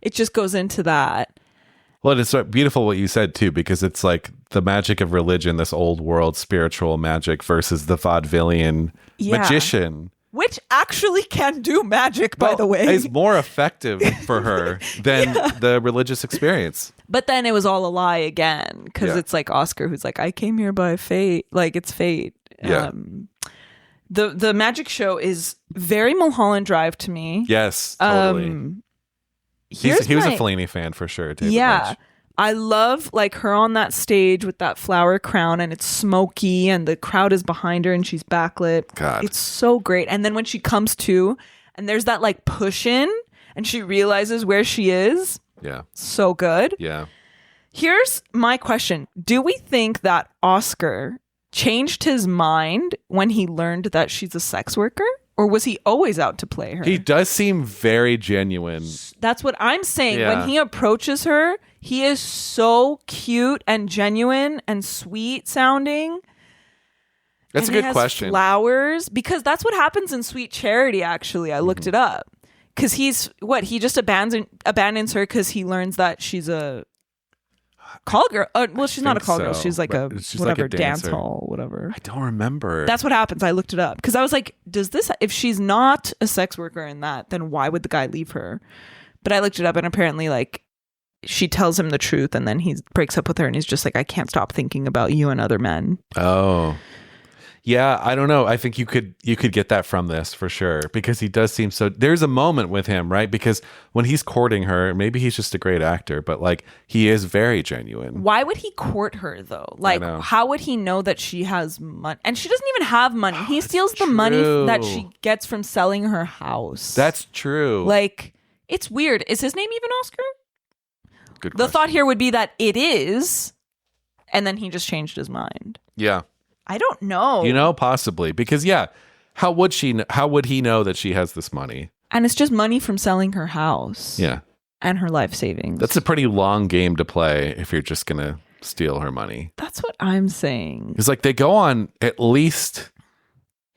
It just goes into that. Well, it's so beautiful what you said too, because it's like the magic of religion, this old world spiritual magic versus the vaudevillian magician. Which actually can do magic, by the way. Is more effective for her than the religious experience. But then it was all a lie again, because it's like Oscar who's like, I came here by fate. Like, it's fate. Yeah. The magic show is very Mulholland Drive to me. Yes, totally. He was a Fellini fan for sure. David Lynch. I love like her on that stage with that flower crown and it's smoky and the crowd is behind her and she's backlit. God. It's so great. And then when she comes to and there's that like push in and she realizes where she is. Yeah. So good. Yeah. Here's my question. Do we think that Oscar changed his mind when he learned that she's a sex worker? Or was he always out to play her? He does seem very genuine. That's what I'm saying. Yeah. When he approaches her, he is so cute and genuine and sweet sounding. That's a And he good has question. Flowers, because that's what happens in Sweet Charity. Actually, I looked it up. Because he just abandons her because he learns that she's a call girl. Well, she's not a call girl. She's like she's whatever, like a dance dancer. hall, whatever. I don't remember. That's what happens. I looked it up because I was like, if she's not a sex worker in that, then why would the guy leave her? But I looked it up, and apparently, like, she tells him the truth, and then he breaks up with her, and he's just like, I can't stop thinking about you and other men. Oh. Yeah, I don't know. I think you could get that from this for sure, because he does seem so. There's a moment with him, right? Because when he's courting her, maybe he's just a great actor, but like he is very genuine. Why would he court her though? Like, how would he know that she has money? And she doesn't even have money. He steals the money that she gets from selling her house. That's true. Like, it's weird. Is his name even Oscar? Good The question. thought here would be that it is, and then he just changed his mind. Yeah. I don't know. You know, possibly. Because, yeah, how would he know that she has this money? And it's just money from selling her house. Yeah. And her life savings. That's a pretty long game to play if you're just going to steal her money. That's what I'm saying. It's like they go on at least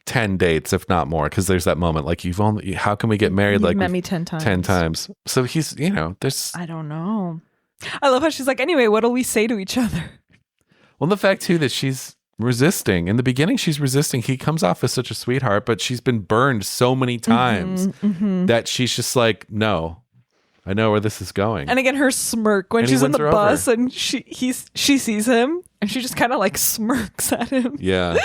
10 dates, if not more, because there's that moment. Like, how can we get married? You've like, met me 10 times. 10 times. So he's, there's. I don't know. I love how she's like, anyway, what'll we say to each other? Well, the fact, too, that she's resisting. In the beginning, she's resisting. He comes off as such a sweetheart, but she's been burned so many times that she's just like, no, I know where this is going. And again, her smirk when she's in the bus and she sees him and she just kind of like smirks at him. Yeah.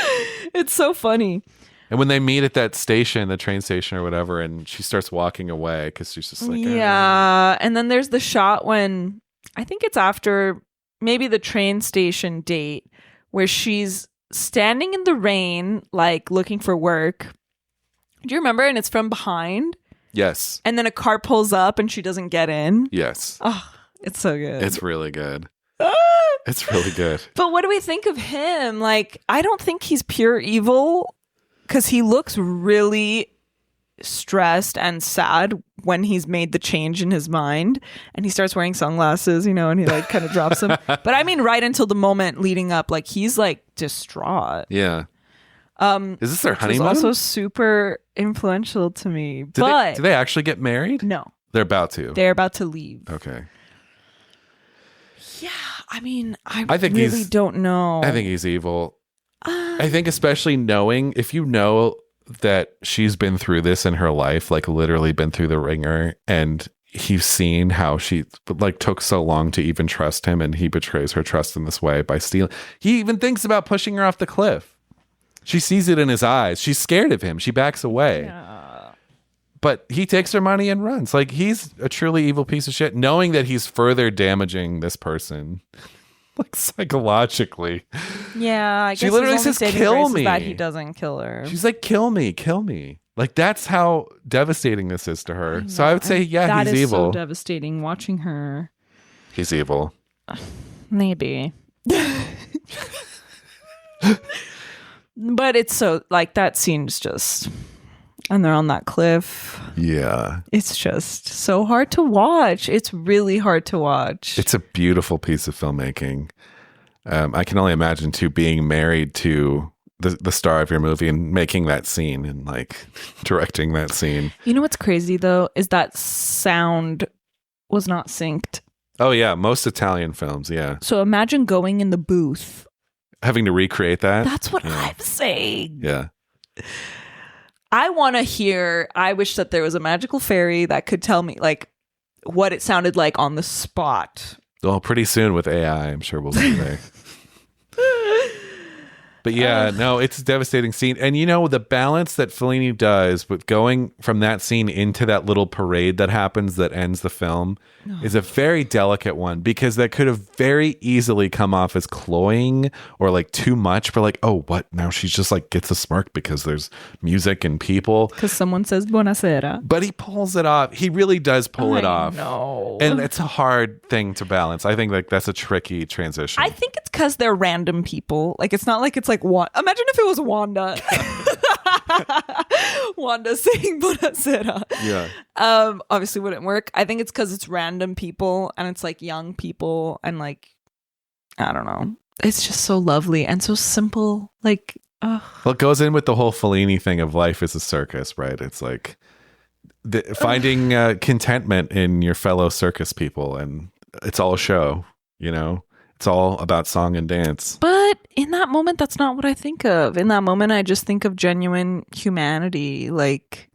It's so funny. And when they meet at that station, the train station or whatever, and she starts walking away because she's just like, yeah. And then there's the shot when I think it's after maybe the train station date where she's standing in the rain, like looking for work. Do you remember? And it's from behind. Yes. And then a car pulls up and she doesn't get in. Yes. Oh, it's so good. It's really good. It's really good. But what do we think of him? Like, I don't think he's pure evil because he looks really stressed and sad when he's made the change in his mind and he starts wearing sunglasses, and he like kind of drops them. But I mean, right until the moment leading up, like he's like distraught. Yeah. Is this their honeymoon? Which is also super influential to me. Do they actually get married? No. They're about to. They're about to leave. Okay. Yeah. I mean, I think really don't know. I think he's evil. I think especially knowing, if you know that she's been through this in her life, like literally been through the ringer, and he's seen how she like took so long to even trust him, and he betrays her trust in this way by stealing. He even thinks about pushing her off the cliff. She sees it in his eyes. She's scared of him. She backs away. Yeah. But he takes her money and runs. Like, he's a truly evil piece of shit, knowing that he's further damaging this person. Like, psychologically. Yeah, I guess she literally says, kill me. That he doesn't kill her. She's like, kill me, kill me. Like, that's how devastating this is to her. So I would say, yeah, he's evil. That is so devastating watching her. He's evil. Maybe. But it's so, like, that scene's just, and they're on that cliff. Yeah. It's just so hard to watch. It's really hard to watch. It's a beautiful piece of filmmaking. I can only imagine, too, being married to the star of your movie and making that scene and, like, directing that scene. You know what's crazy, though, is that sound was not synced. Oh, yeah. Most Italian films, yeah. So imagine going in the booth. Having to recreate that? That's what I'm saying. Yeah. I want to hear, I wish that there was a magical fairy that could tell me, like, what it sounded like on the spot. Well, pretty soon with AI, I'm sure we'll be there. But yeah, no, it's a devastating scene. And the balance that Fellini does with going from that scene into that little parade that happens that ends the film is a very delicate one, because that could have very easily come off as cloying or like too much. But like, oh, what? Now she's just like gets a smirk because there's music and people. Because someone says buonasera. But he pulls it off. He really does pull it off. No. And it's a hard thing to balance. I think like that's a tricky transition. I think it's because they're random people. Like, it's not like it's like imagine if it was Wanda. Wanda saying buonasera. Yeah. Obviously wouldn't work. I think it's because it's random people and it's like young people and like, I don't know. It's just so lovely and so simple. Like, Ugh. Well, it goes in with the whole Fellini thing of life is a circus, right? It's like finding contentment in your fellow circus people, and it's all a show, you know? It's all about song and dance. But in that moment, that's not what I think of. In that moment, I just think of genuine humanity. Like,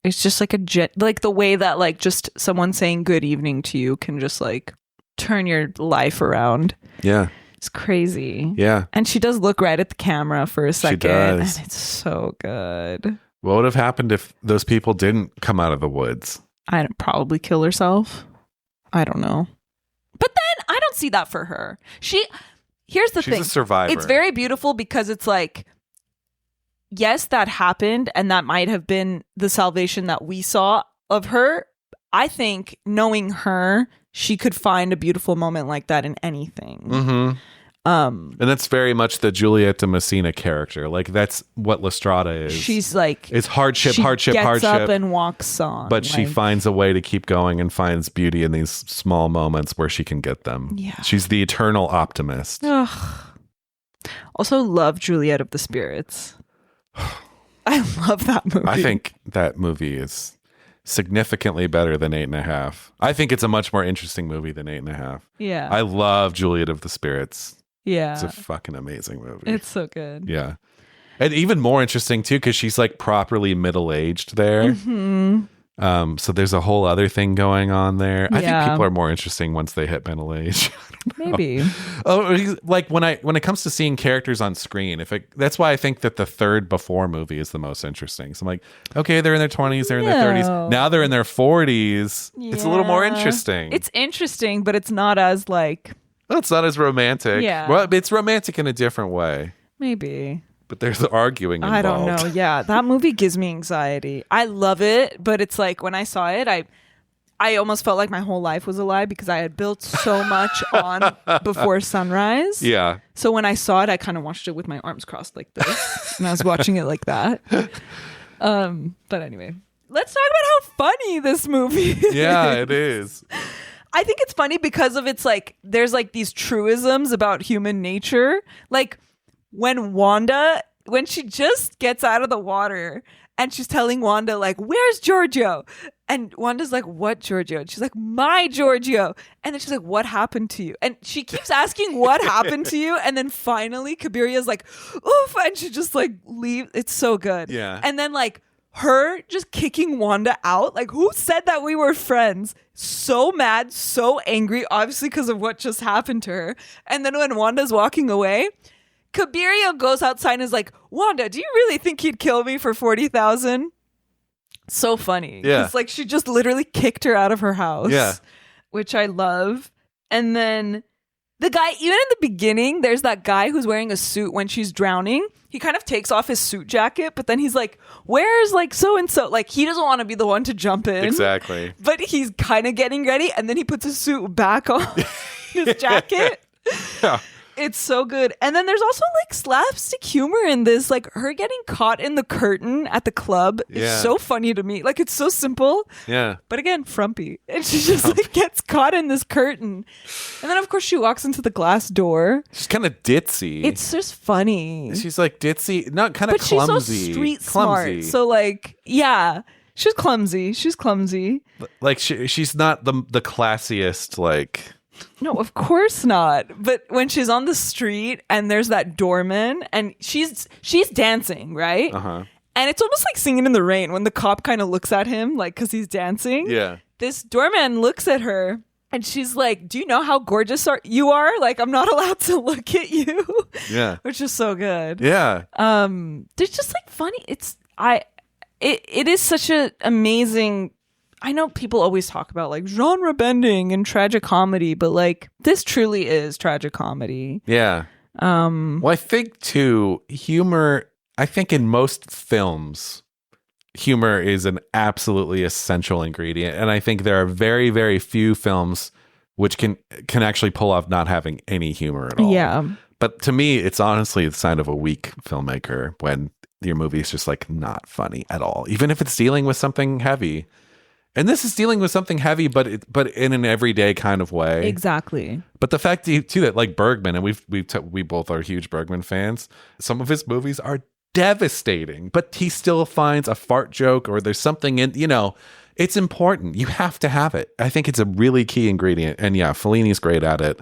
it's just like like the way that like just someone saying good evening to you can just like turn your life around. Yeah. It's crazy. Yeah. And she does look right at the camera for a second. She does. And it's so good. What would have happened if those people didn't come out of the woods? I'd probably kill herself. I don't know. But then I don't see that for her. Here's the thing. She's a survivor. It's very beautiful because it's like, yes, that happened, and that might have been the salvation that we saw of her. I think knowing her, she could find a beautiful moment like that in anything. Mm-hmm. And that's very much the Giulietta Masina character. Like, that's what Lestrada is. She's like, it's hardship, she hardship, gets hardship. up and walks on. But she finds a way to keep going and finds beauty in these small moments where she can get them. Yeah. She's the eternal optimist. Ugh. Also love Juliet of the Spirits. I love that movie. I think that movie is significantly better than 8.5. I think it's a much more interesting movie than 8.5. Yeah. I love Juliet of the Spirits. Yeah. It's a fucking amazing movie. It's so good. Yeah. And even more interesting too, because she's like properly middle-aged there. Mm-hmm. So there's a whole other thing going on there. I think Yeah. people are more interesting once they hit middle age. Maybe. Oh, like when it comes to seeing characters on screen, that's why I think that the third Before movie is the most interesting. So I'm like, okay, they're in their 20s, they're in their 30s. Now they're in their 40s. It's a little more interesting. It's interesting, but it's not as like, well, it's not as romantic. Yeah. Well, it's romantic in a different way. maybe. But there's arguing involved. I don't know. Yeah, that movie gives me anxiety. I love it, but it's like when I saw it, I almost felt like my whole life was a lie because I had built so much on Before Sunrise. Yeah. So when I saw it, I kind of watched it with my arms crossed like this, and I was watching it like that. But anyway, let's talk about how funny this movie is. Yeah, it is. I think it's funny because of it's like there's like these truisms about human nature. Like when she just gets out of the water and she's telling Wanda like, "Where's Giorgio?" And Wanda's like, "What Giorgio?" And she's like, "My Giorgio." And then she's like, "What happened to you?" And she keeps asking, "What happened to you?" And then finally Cabiria's like, "Oof," and she just like leaves. It's so good. Yeah. And then like her just kicking Wanda out. Like, who said that we were friends? So mad, so angry, obviously because of what just happened to her. And then when Wanda's walking away, Cabiria goes outside and is like, "Wanda, do you really think he'd kill me for 40,000?" So funny. Yeah. It's like she just literally kicked her out of her house. Yeah. Which I love. And then the guy, even in the beginning, there's that guy who's wearing a suit when she's drowning. He kind of takes off his suit jacket, but then he's like, "Where's like so-and-so?" Like he doesn't want to be the one to jump in. Exactly. But he's kind of getting ready. And then he puts his suit back on his jacket. Yeah. It's so good. And then there's also like slapstick humor in this. Like her getting caught in the curtain at the club is Yeah. so funny to me. Like it's so simple. Yeah. But again, frumpy. And she just like gets caught in this curtain. And then of course she walks into the glass door. She's kind of ditzy. It's just funny. She's like ditzy, not kind of But she's clumsy. so street clumsy. smart. So like, yeah. She's clumsy. She's clumsy. Like she's not the classiest, like. No, of course not. But when she's on the street and there's that doorman and she's dancing, right? Uh-huh. And it's almost like Singing in the Rain when the cop kind of looks at him like because he's dancing. Yeah. This doorman looks at her and she's like, "Do you know how gorgeous you are? Like I'm not allowed to look at you." Yeah. Which is so good. Yeah. There's just like funny. It is such an amazing. I know people always talk about like genre bending and tragic comedy, but like this truly is tragic comedy. Yeah. Well, I think too, humor, I think in most films, humor is an absolutely essential ingredient. And I think there are very, very few films which can actually pull off not having any humor at all. Yeah. But to me, it's honestly the sign of a weak filmmaker when your movie is just like not funny at all. Even if it's dealing with something heavy. And this is dealing with something heavy, but in an everyday kind of way. Exactly. But the fact too that like Bergman, and we both are huge Bergman fans. Some of his movies are devastating, but he still finds a fart joke or there's something in, it's important. You have to have it. I think it's a really key ingredient. And yeah, Fellini's great at it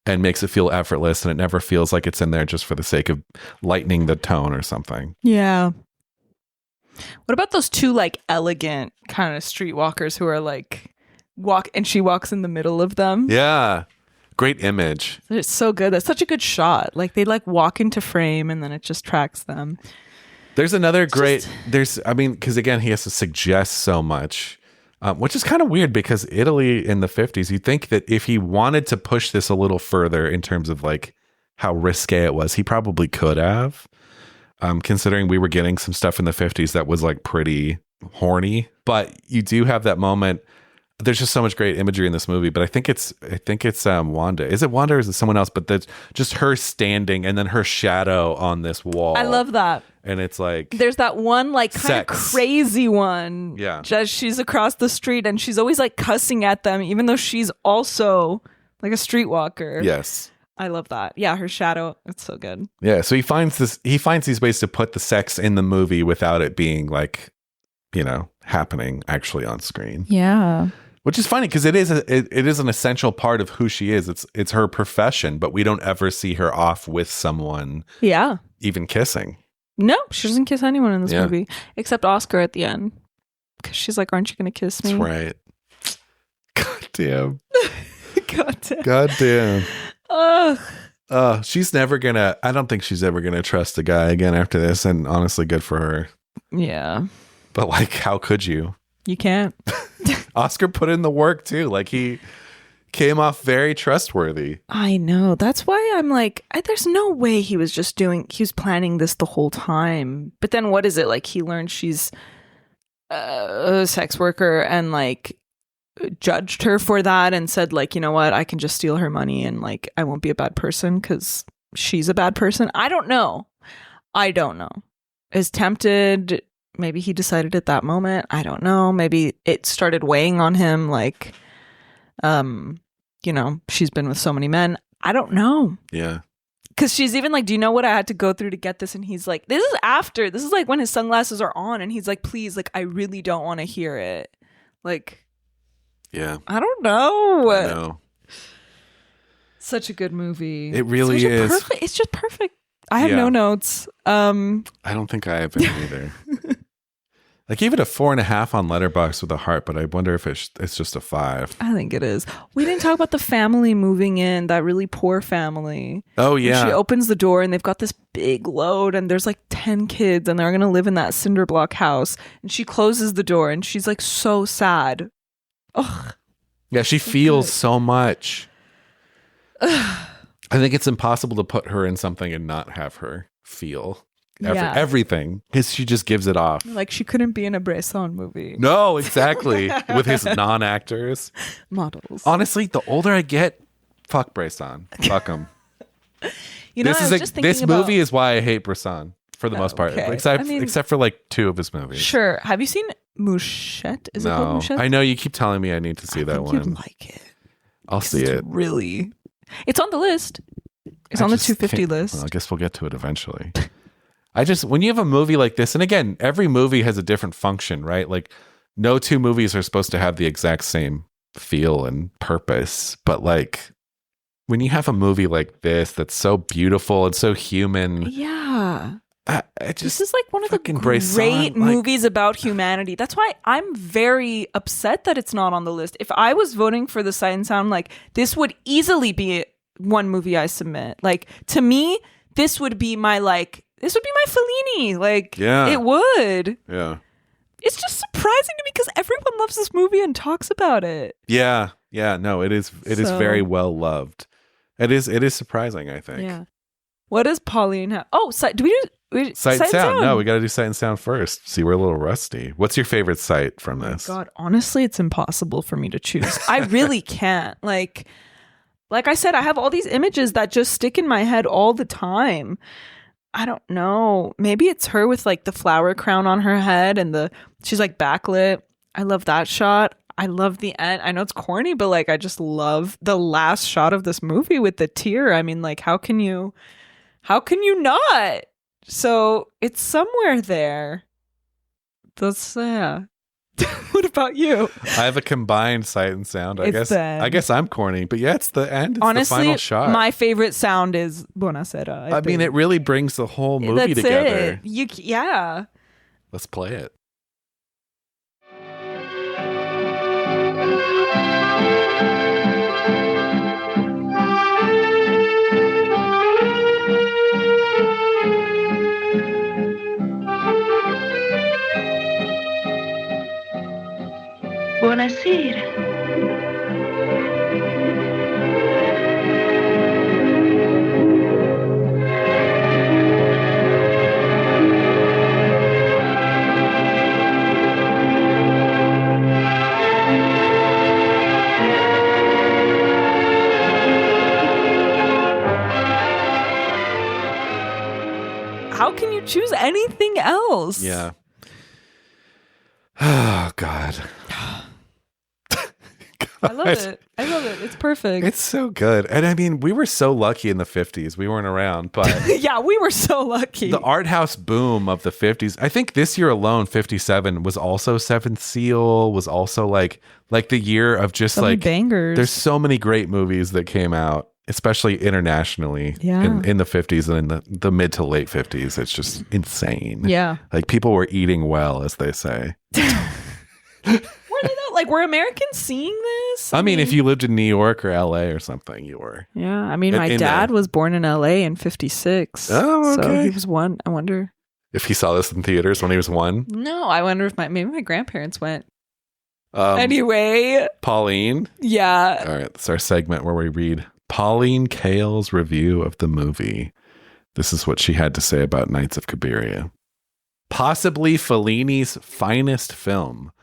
and makes it feel effortless, and it never feels like it's in there just for the sake of lightening the tone or something. Yeah. What about those two like elegant kind of streetwalkers who are like and she walks in the middle of them? Yeah. Great image. It's so good. That's such a good shot. Like they like walk into frame and then it just tracks them. There's another because again, he has to suggest so much, which is kind of weird because Italy in the 50s, you'd think that if he wanted to push this a little further in terms of like how risque it was, he probably could have. Considering we were getting some stuff in the 50s that was like pretty horny, but you do have that moment. There's just so much great imagery in this movie, but I think it's Wanda. Is it Wanda or is it someone else? But that's just her standing and then her shadow on this wall. I love that. And it's like there's that one like kind of crazy one. Yeah. Just she's across the street and she's always like cussing at them, even though she's also like a streetwalker. Yes. I love that. Yeah, her shadow. It's so good. Yeah. So he finds these ways to put the sex in the movie without it being like, happening actually on screen. Yeah. Which is funny because it is an essential part of who she is. It's her profession, but we don't ever see her off with someone. Yeah. Even kissing. No, she doesn't kiss anyone in this movie except Oscar at the end. Because she's like, "Aren't you going to kiss me?" That's right. God damn. God damn. Ugh. She's never gonna. I don't think she's ever gonna trust a guy again after this. And honestly, good for her. Yeah. But like, how could you? You can't. Oscar put in the work too. Like he came off very trustworthy. I know. That's why I'm like, there's no way he was planning this the whole time. But then what is it? Like he learned she's a sex worker and like judged her for that and said like, you know what? I can just steal her money and like, I won't be a bad person because she's a bad person. I don't know. Is tempted. Maybe he decided at that moment. I don't know. Maybe it started weighing on him. Like, she's been with so many men. I don't know. Yeah. Because she's even like, do you know what I had to go through to get this? And he's like, this is like when his sunglasses are on and he's like, please, like, I really don't want to hear it. Like, yeah. I don't know. I know. Such a good movie. It really is. It's just perfect. I have no notes. I don't think I have any either. I gave it a 4.5 on Letterboxd with a heart, but I wonder if it's just a 5. I think it is. We didn't talk about the family moving in, that really poor family. Oh, yeah. And she opens the door and they've got this big load and there's like 10 kids and they're going to live in that cinder block house. And she closes the door and she's like so sad. Ugh. Yeah, she feels so much. I think it's impossible to put her in something and not have her feel everything because she just gives it off. Like she couldn't be in a Bresson movie. No, exactly. With his non-actors. Models. Honestly, the older I get, fuck Bresson. Fuck him. This movie is why I hate Bresson for the most part. Okay. Except for like 2 of his movies. Sure. Have you seen Mouchette? Is it called Mouchette? I know you keep telling me I need to see that one. You'd like it. I'll see it. Really? It's on the list. It's on the 250 list. Well, I guess we'll get to it eventually. When you have a movie like this, and again, every movie has a different function, right? Like no 2 movies are supposed to have the exact same feel and purpose. But like when you have a movie like this, that's so beautiful and so human. Yeah. This is like one of the great movies about humanity. That's why I'm very upset that it's not on the list. If I was voting for the Sight and Sound, like this would easily be one movie I submit. Like to me, this would be my Fellini. Like it would. Yeah. It's just surprising to me because everyone loves this movie and talks about it. Yeah. Yeah. No, it is very well loved. It is surprising, I think. Yeah. What does Pauline have? Oh, do we do Sight and Sound? No, we got to do Sight and Sound first. See, we're a little rusty. What's your favorite sight from this? Oh my God, honestly, it's impossible for me to choose. I really can't. Like I said, I have all these images that just stick in my head all the time. I don't know. Maybe it's her with like the flower crown on her head and she's like backlit. I love that shot. I love the end. I know it's corny, but like I just love the last shot of this movie with the tear. I mean, like how can you not? So it's somewhere there. That's What about you? I have a combined sight and sound. I guess I'm corny, but yeah, it's the end. It's honestly, the final shot. My favorite sound is Buonasera. I mean, it really brings the whole movie That's together. It. Yeah. Let's play it. Buonasera. How can you choose anything else? Yeah. Oh, God. I love it. It's perfect. It's so good. And I mean, we were so lucky in the 50s. We weren't around, but yeah, we were so lucky. The art house boom of the 50s. I think this year alone, 57 was also Seventh Seal, was also like the year of just so like bangers. There's so many great movies that came out, especially internationally in the 50s and in the mid to late 50s. It's just insane. Yeah. Like people were eating well, as they say. Were Americans seeing this? I mean, if you lived in New York or LA or something, you were. Yeah. I mean, my dad was born in LA in 56. Oh, okay. So he was one. I wonder if he saw this in theaters when he was one. No, I wonder if maybe my grandparents went. Anyway. Pauline. Yeah. All right. That's our segment where we read Pauline Kael's review of the movie. This is what she had to say about Knights of Cabiria. Possibly Fellini's finest film.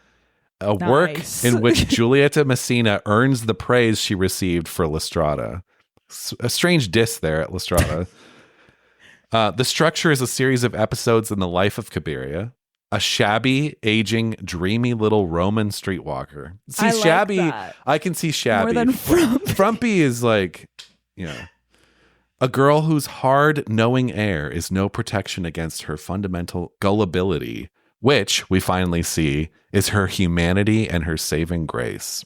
A work in which Giulietta Masina earns the praise she received for La Strada. A strange diss there at La Strada. The structure is a series of episodes in the life of Cabiria, a shabby, aging, dreamy little Roman streetwalker. See, shabby, that. I can see shabby. More than frumpy. Frumpy is like, a girl whose hard, knowing air is no protection against her fundamental gullibility, which we finally see is her humanity and her saving grace.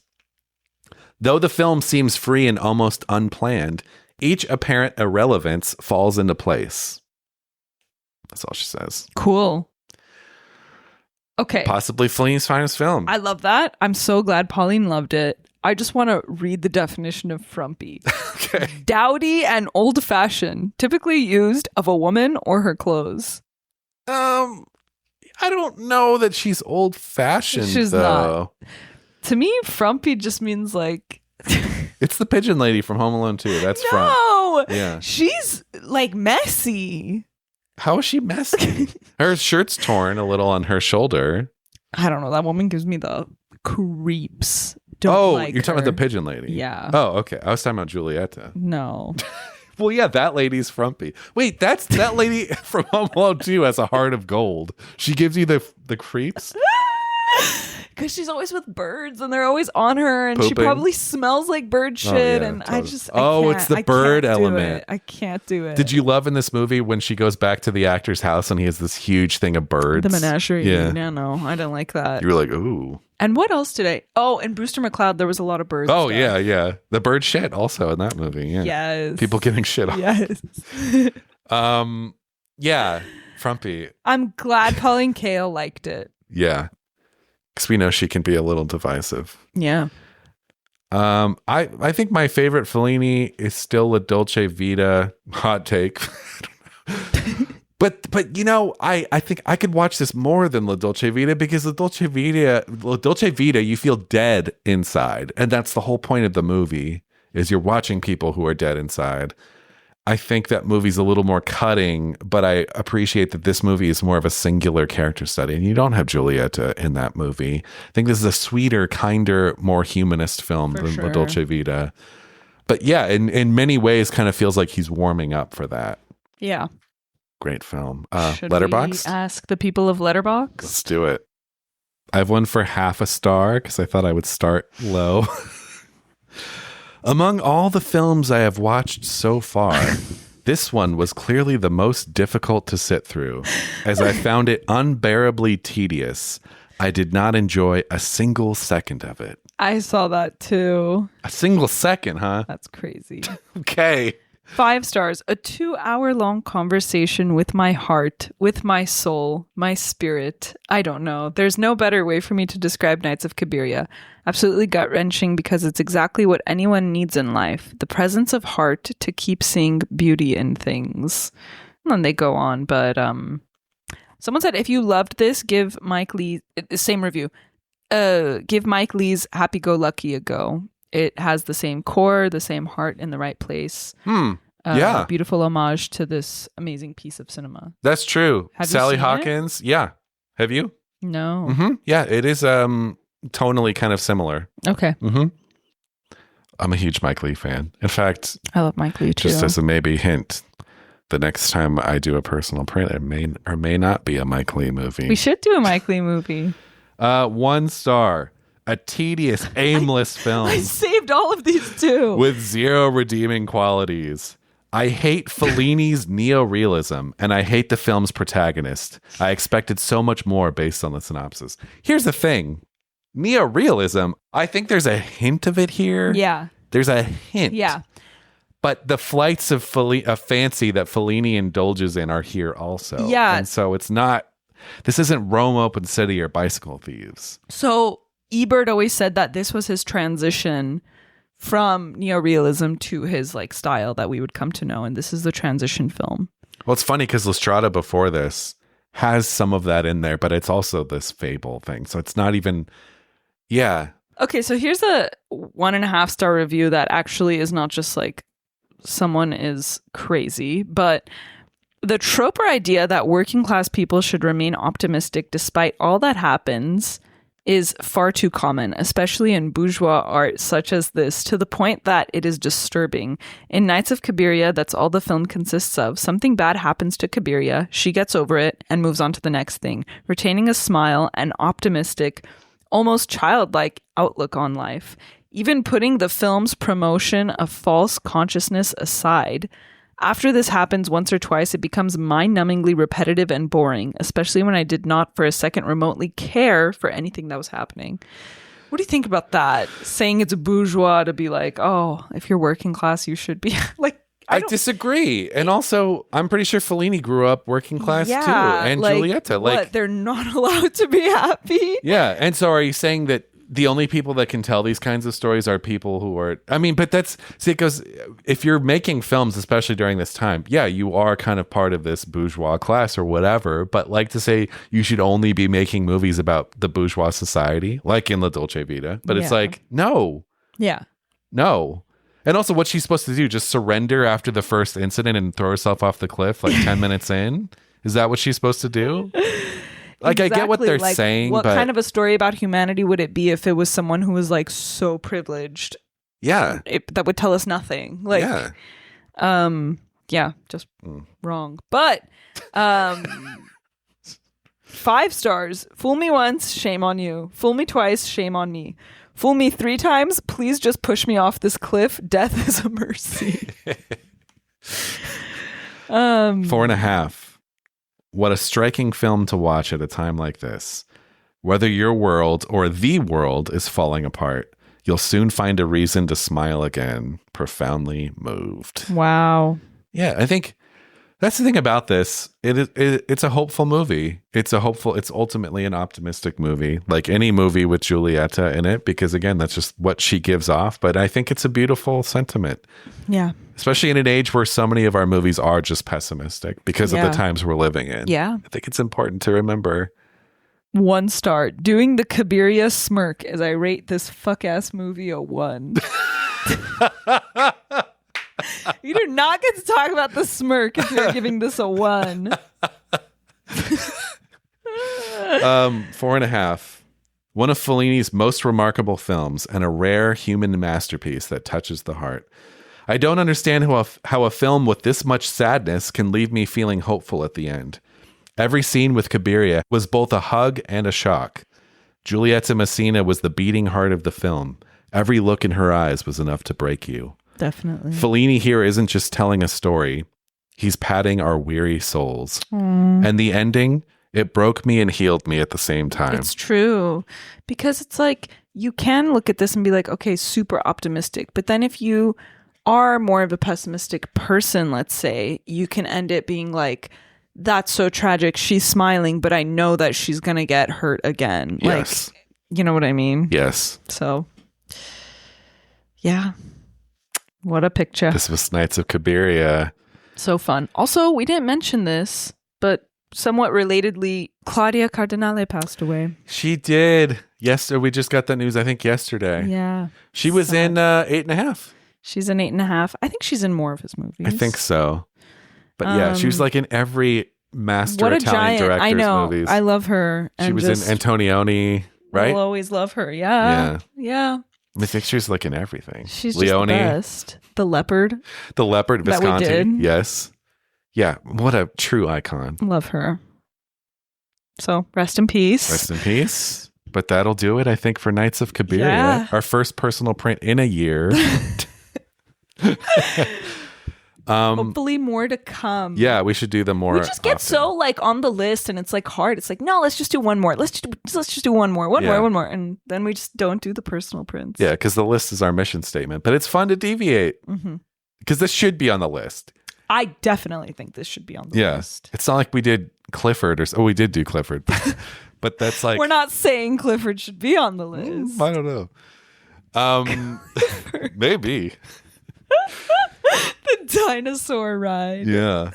Though the film seems free and almost unplanned, each apparent irrelevance falls into place. That's all she says. Cool. Okay. Possibly Fellini's finest film. I love that. I'm so glad Pauline loved it. I just want to read the definition of frumpy. Okay. Dowdy and old-fashioned, typically used of a woman or her clothes. I don't know that she's old-fashioned, she's though. Not. To me, frumpy just means like... It's the pigeon lady from Home Alone 2. That's frump. No! Yeah. She's like messy. How is she messy? Her shirt's torn a little on her shoulder. I don't know. That woman gives me the creeps. You're talking about the pigeon lady. Yeah. Oh, okay. I was talking about Giulietta. No. Well, yeah, that lady's frumpy. Wait, that's that lady from Home Alone 2 has a heart of gold. She gives you the creeps? Because she's always with birds and they're always on her and Pooping. She probably smells like bird shit. Yeah, and totally. It's the bird element. I can't do it. Did you love in this movie when she goes back to the actor's house and he has this huge thing of birds? The menagerie. Yeah. No, I didn't like that. You were like, ooh. And what else today? Oh, in Brewster McCloud, there was a lot of birds. Oh, stuff. Yeah. The bird shit also in that movie. Yeah. Yes. People getting shit on. Yes. Yeah. Frumpy. I'm glad Pauline Kael liked it. Yeah. Because we know she can be a little divisive. Yeah. I think my favorite Fellini is still La Dolce Vita. Hot take. But I think I could watch this more than La Dolce Vita because La Dolce Vita, you feel dead inside. And that's the whole point of the movie is you're watching people who are dead inside. I think that movie's a little more cutting, but I appreciate that this movie is more of a singular character study. And you don't have Giulietta in that movie. I think this is a sweeter, kinder, more humanist film than La Dolce Vita. But yeah, in many ways kind of feels like he's warming up for that. Yeah. Great film. Should Letterboxd? we ask the people of Letterboxd? Let's do it. I have one for half a star because I thought I would start low. Among all the films I have watched so far, this one was clearly the most difficult to sit through, as I found it unbearably tedious. I did not enjoy a single second of it. I saw that too. A single second, huh? That's crazy. Okay. 5 stars. A 2-hour-long conversation with my heart, with my soul, my spirit. I don't know. There's no better way for me to describe Nights of Cabiria. Absolutely gut-wrenching because it's exactly what anyone needs in life. The presence of heart to keep seeing beauty in things. And then they go on, but someone said, if you loved this, give Mike Lee, same review, give Mike Lee's Happy Go Lucky a go. It has the same core, the same heart in the right place. Yeah. Beautiful homage to this amazing piece of cinema. That's true. Have you Sally seen Hawkins. Yeah. Have you? No. Mm-hmm. Yeah, it is tonally kind of similar. Okay. Mm-hmm. I'm a huge Mike Lee fan. In fact, I love Mike Lee too. just as a maybe hint, the next time I do a personal print, it may or may not be a Mike Lee movie. We should do a Mike Lee movie. 1 star. A tedious, aimless film. I saved all of these too. With 0 redeeming qualities. I hate Fellini's neorealism, and I hate the film's protagonist. I expected so much more based on the synopsis. Here's the thing. Neorealism, I think there's a hint of it here. Yeah. There's a hint. Yeah. But the flights of fancy that Fellini indulges in are here also. Yeah. And so it's not, this isn't Rome Open City or Bicycle Thieves. So Ebert always said that this was his transition from neorealism to his like style that we would come to know, and this is the transition film. Well, it's funny because La Strada before this has some of that in there, but it's also this fable thing. So it's not even, yeah. Okay, so here's a 1.5 star review that actually is not just like someone is crazy, but the trope or idea that working class people should remain optimistic despite all that happens is far too common, especially in bourgeois art such as this, to the point that it is disturbing. In Nights of Cabiria, that's all the film consists of. Something bad happens to Cabiria, she gets over it, and moves on to the next thing, retaining a smile and optimistic, almost childlike outlook on life. Even putting the film's promotion of false consciousness aside, after this happens once or twice, it becomes mind-numbingly repetitive and boring, especially when I did not for a second remotely care for anything that was happening. What do you think about that? Saying it's bourgeois to be like, oh, if you're working class, you should be like, I disagree. And also, I'm pretty sure Fellini grew up working class too. And like, Giulietta. What, they're not allowed to be happy? Yeah. And so are you saying that the only people that can tell these kinds of stories are people who are, I mean, but that's, see, it goes, if you're making films, especially during this time, yeah, you are kind of part of this bourgeois class or whatever, but like to say you should only be making movies about the bourgeois society, like in La Dolce Vita, but it's like, no. Yeah. No. And also what's she supposed to do? Just surrender after the first incident and throw herself off the cliff like 10 minutes in? Is that what she's supposed to do? Like, exactly. I get what they're saying, what but kind of a story about humanity would it be if it was someone who was like so privileged? Yeah. That would tell us nothing. Like, just wrong. But 5 stars. Fool me once, shame on you. Fool me twice, shame on me. Fool me 3 times, please just push me off this cliff. Death is a mercy. 4.5. What a striking film to watch at a time like this. Whether your world or the world is falling apart, you'll soon find a reason to smile again. Profoundly moved. Wow. Yeah, I think that's the thing about this. It's a hopeful movie. It's ultimately an optimistic movie, like any movie with Giulietta in it, because again, that's just what she gives off. But I think it's a beautiful sentiment. Yeah. Especially in an age where so many of our movies are just pessimistic because of the times we're living in. Yeah. I think it's important to remember. 1 star. Doing the Cabiria smirk as I rate this fuck-ass movie a 1. You do not get to talk about the smirk if you're giving this a 1. 4.5. One of Fellini's most remarkable films and a rare human masterpiece that touches the heart. I don't understand how a film with this much sadness can leave me feeling hopeful at the end. Every scene with Cabiria was both a hug and a shock. Giulietta Masina was the beating heart of the film. Every look in her eyes was enough to break you. Definitely. Fellini here isn't just telling a story. He's patting our weary souls. And the ending, it broke me and healed me at the same time. It's true. Because it's like, you can look at this and be like, okay, super optimistic. But then if you are more of a pessimistic person, let's say, you can end it being like, that's so tragic. She's smiling, but I know that she's going to get hurt again. Yes. Like, you know what I mean? Yes. So, yeah. What a picture. This was Knights of Cabiria. So fun. Also, we didn't mention this, but somewhat relatedly, Claudia Cardinale passed away. She did. Yesterday, we just got that news, I think, yesterday. Yeah. She was in 8.5. She's in 8.5. I think she's in more of his movies. I think so. But yeah, she was like in every master what a Italian giant, director's I know. movies. I love her. She was in Antonioni, right? I'll always love her. Yeah. Yeah. I think she's like in everything. She's Leone, just the best. The Leopard. The Leopard, that we Visconti. did. Yes. Yeah. What a true icon. Love her. So rest in peace. Rest in peace. But that'll do it, I think, for Knights of Cabiria. Yeah. Our first personal print in a year. Hopefully more to come. Yeah, we should do them more. We just get often. so like on the list and it's like hard. It's like, no, let's just do one more. Let's just do one more. One more. And then we just don't do the personal prints. Yeah, because the list is our mission statement. But it's fun to deviate. Because this should be on the list. I definitely think this should be on the list. It's not like we did Clifford we did do Clifford. But that's like, we're not saying Clifford should be on the list. I don't know. Maybe. The dinosaur ride. Yeah.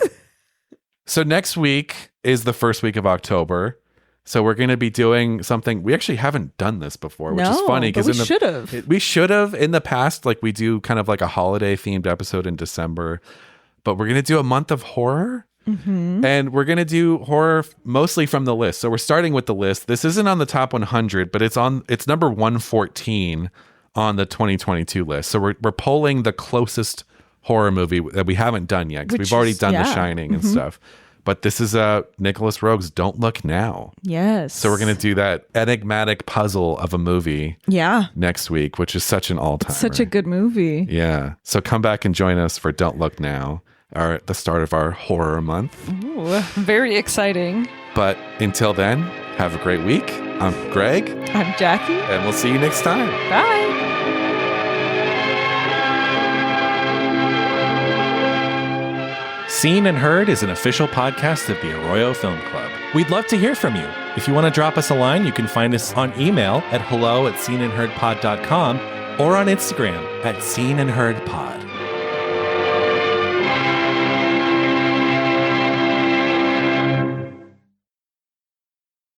So next week is the first week of October. So we're going to be doing something. We actually haven't done this before, which is funny because we should have. We should have in the past. Like we do kind of like a holiday themed episode in December, but we're going to do a month of horror. And we're going to do horror mostly from the list. So we're starting with the list. This isn't on the top 100, but it's number 114 on the 2022 list. So we're polling the closest horror movie that we haven't done yet because we've already done The Shining and stuff. But this is Nicholas Roeg's Don't Look Now. Yes. So we're going to do that enigmatic puzzle of a movie next week, which is such an all-timer. Such a good movie. Yeah. So come back and join us for Don't Look Now, at the start of our horror month. Ooh, very exciting. But until then, have a great week. I'm Greg. I'm Jackie. And we'll see you next time. Bye. Seen and Heard is an official podcast of the Arroyo Film Club. We'd love to hear from you. If you want to drop us a line, you can find us on email at hello@seenandheardpod.com or on Instagram @seenandheardpod.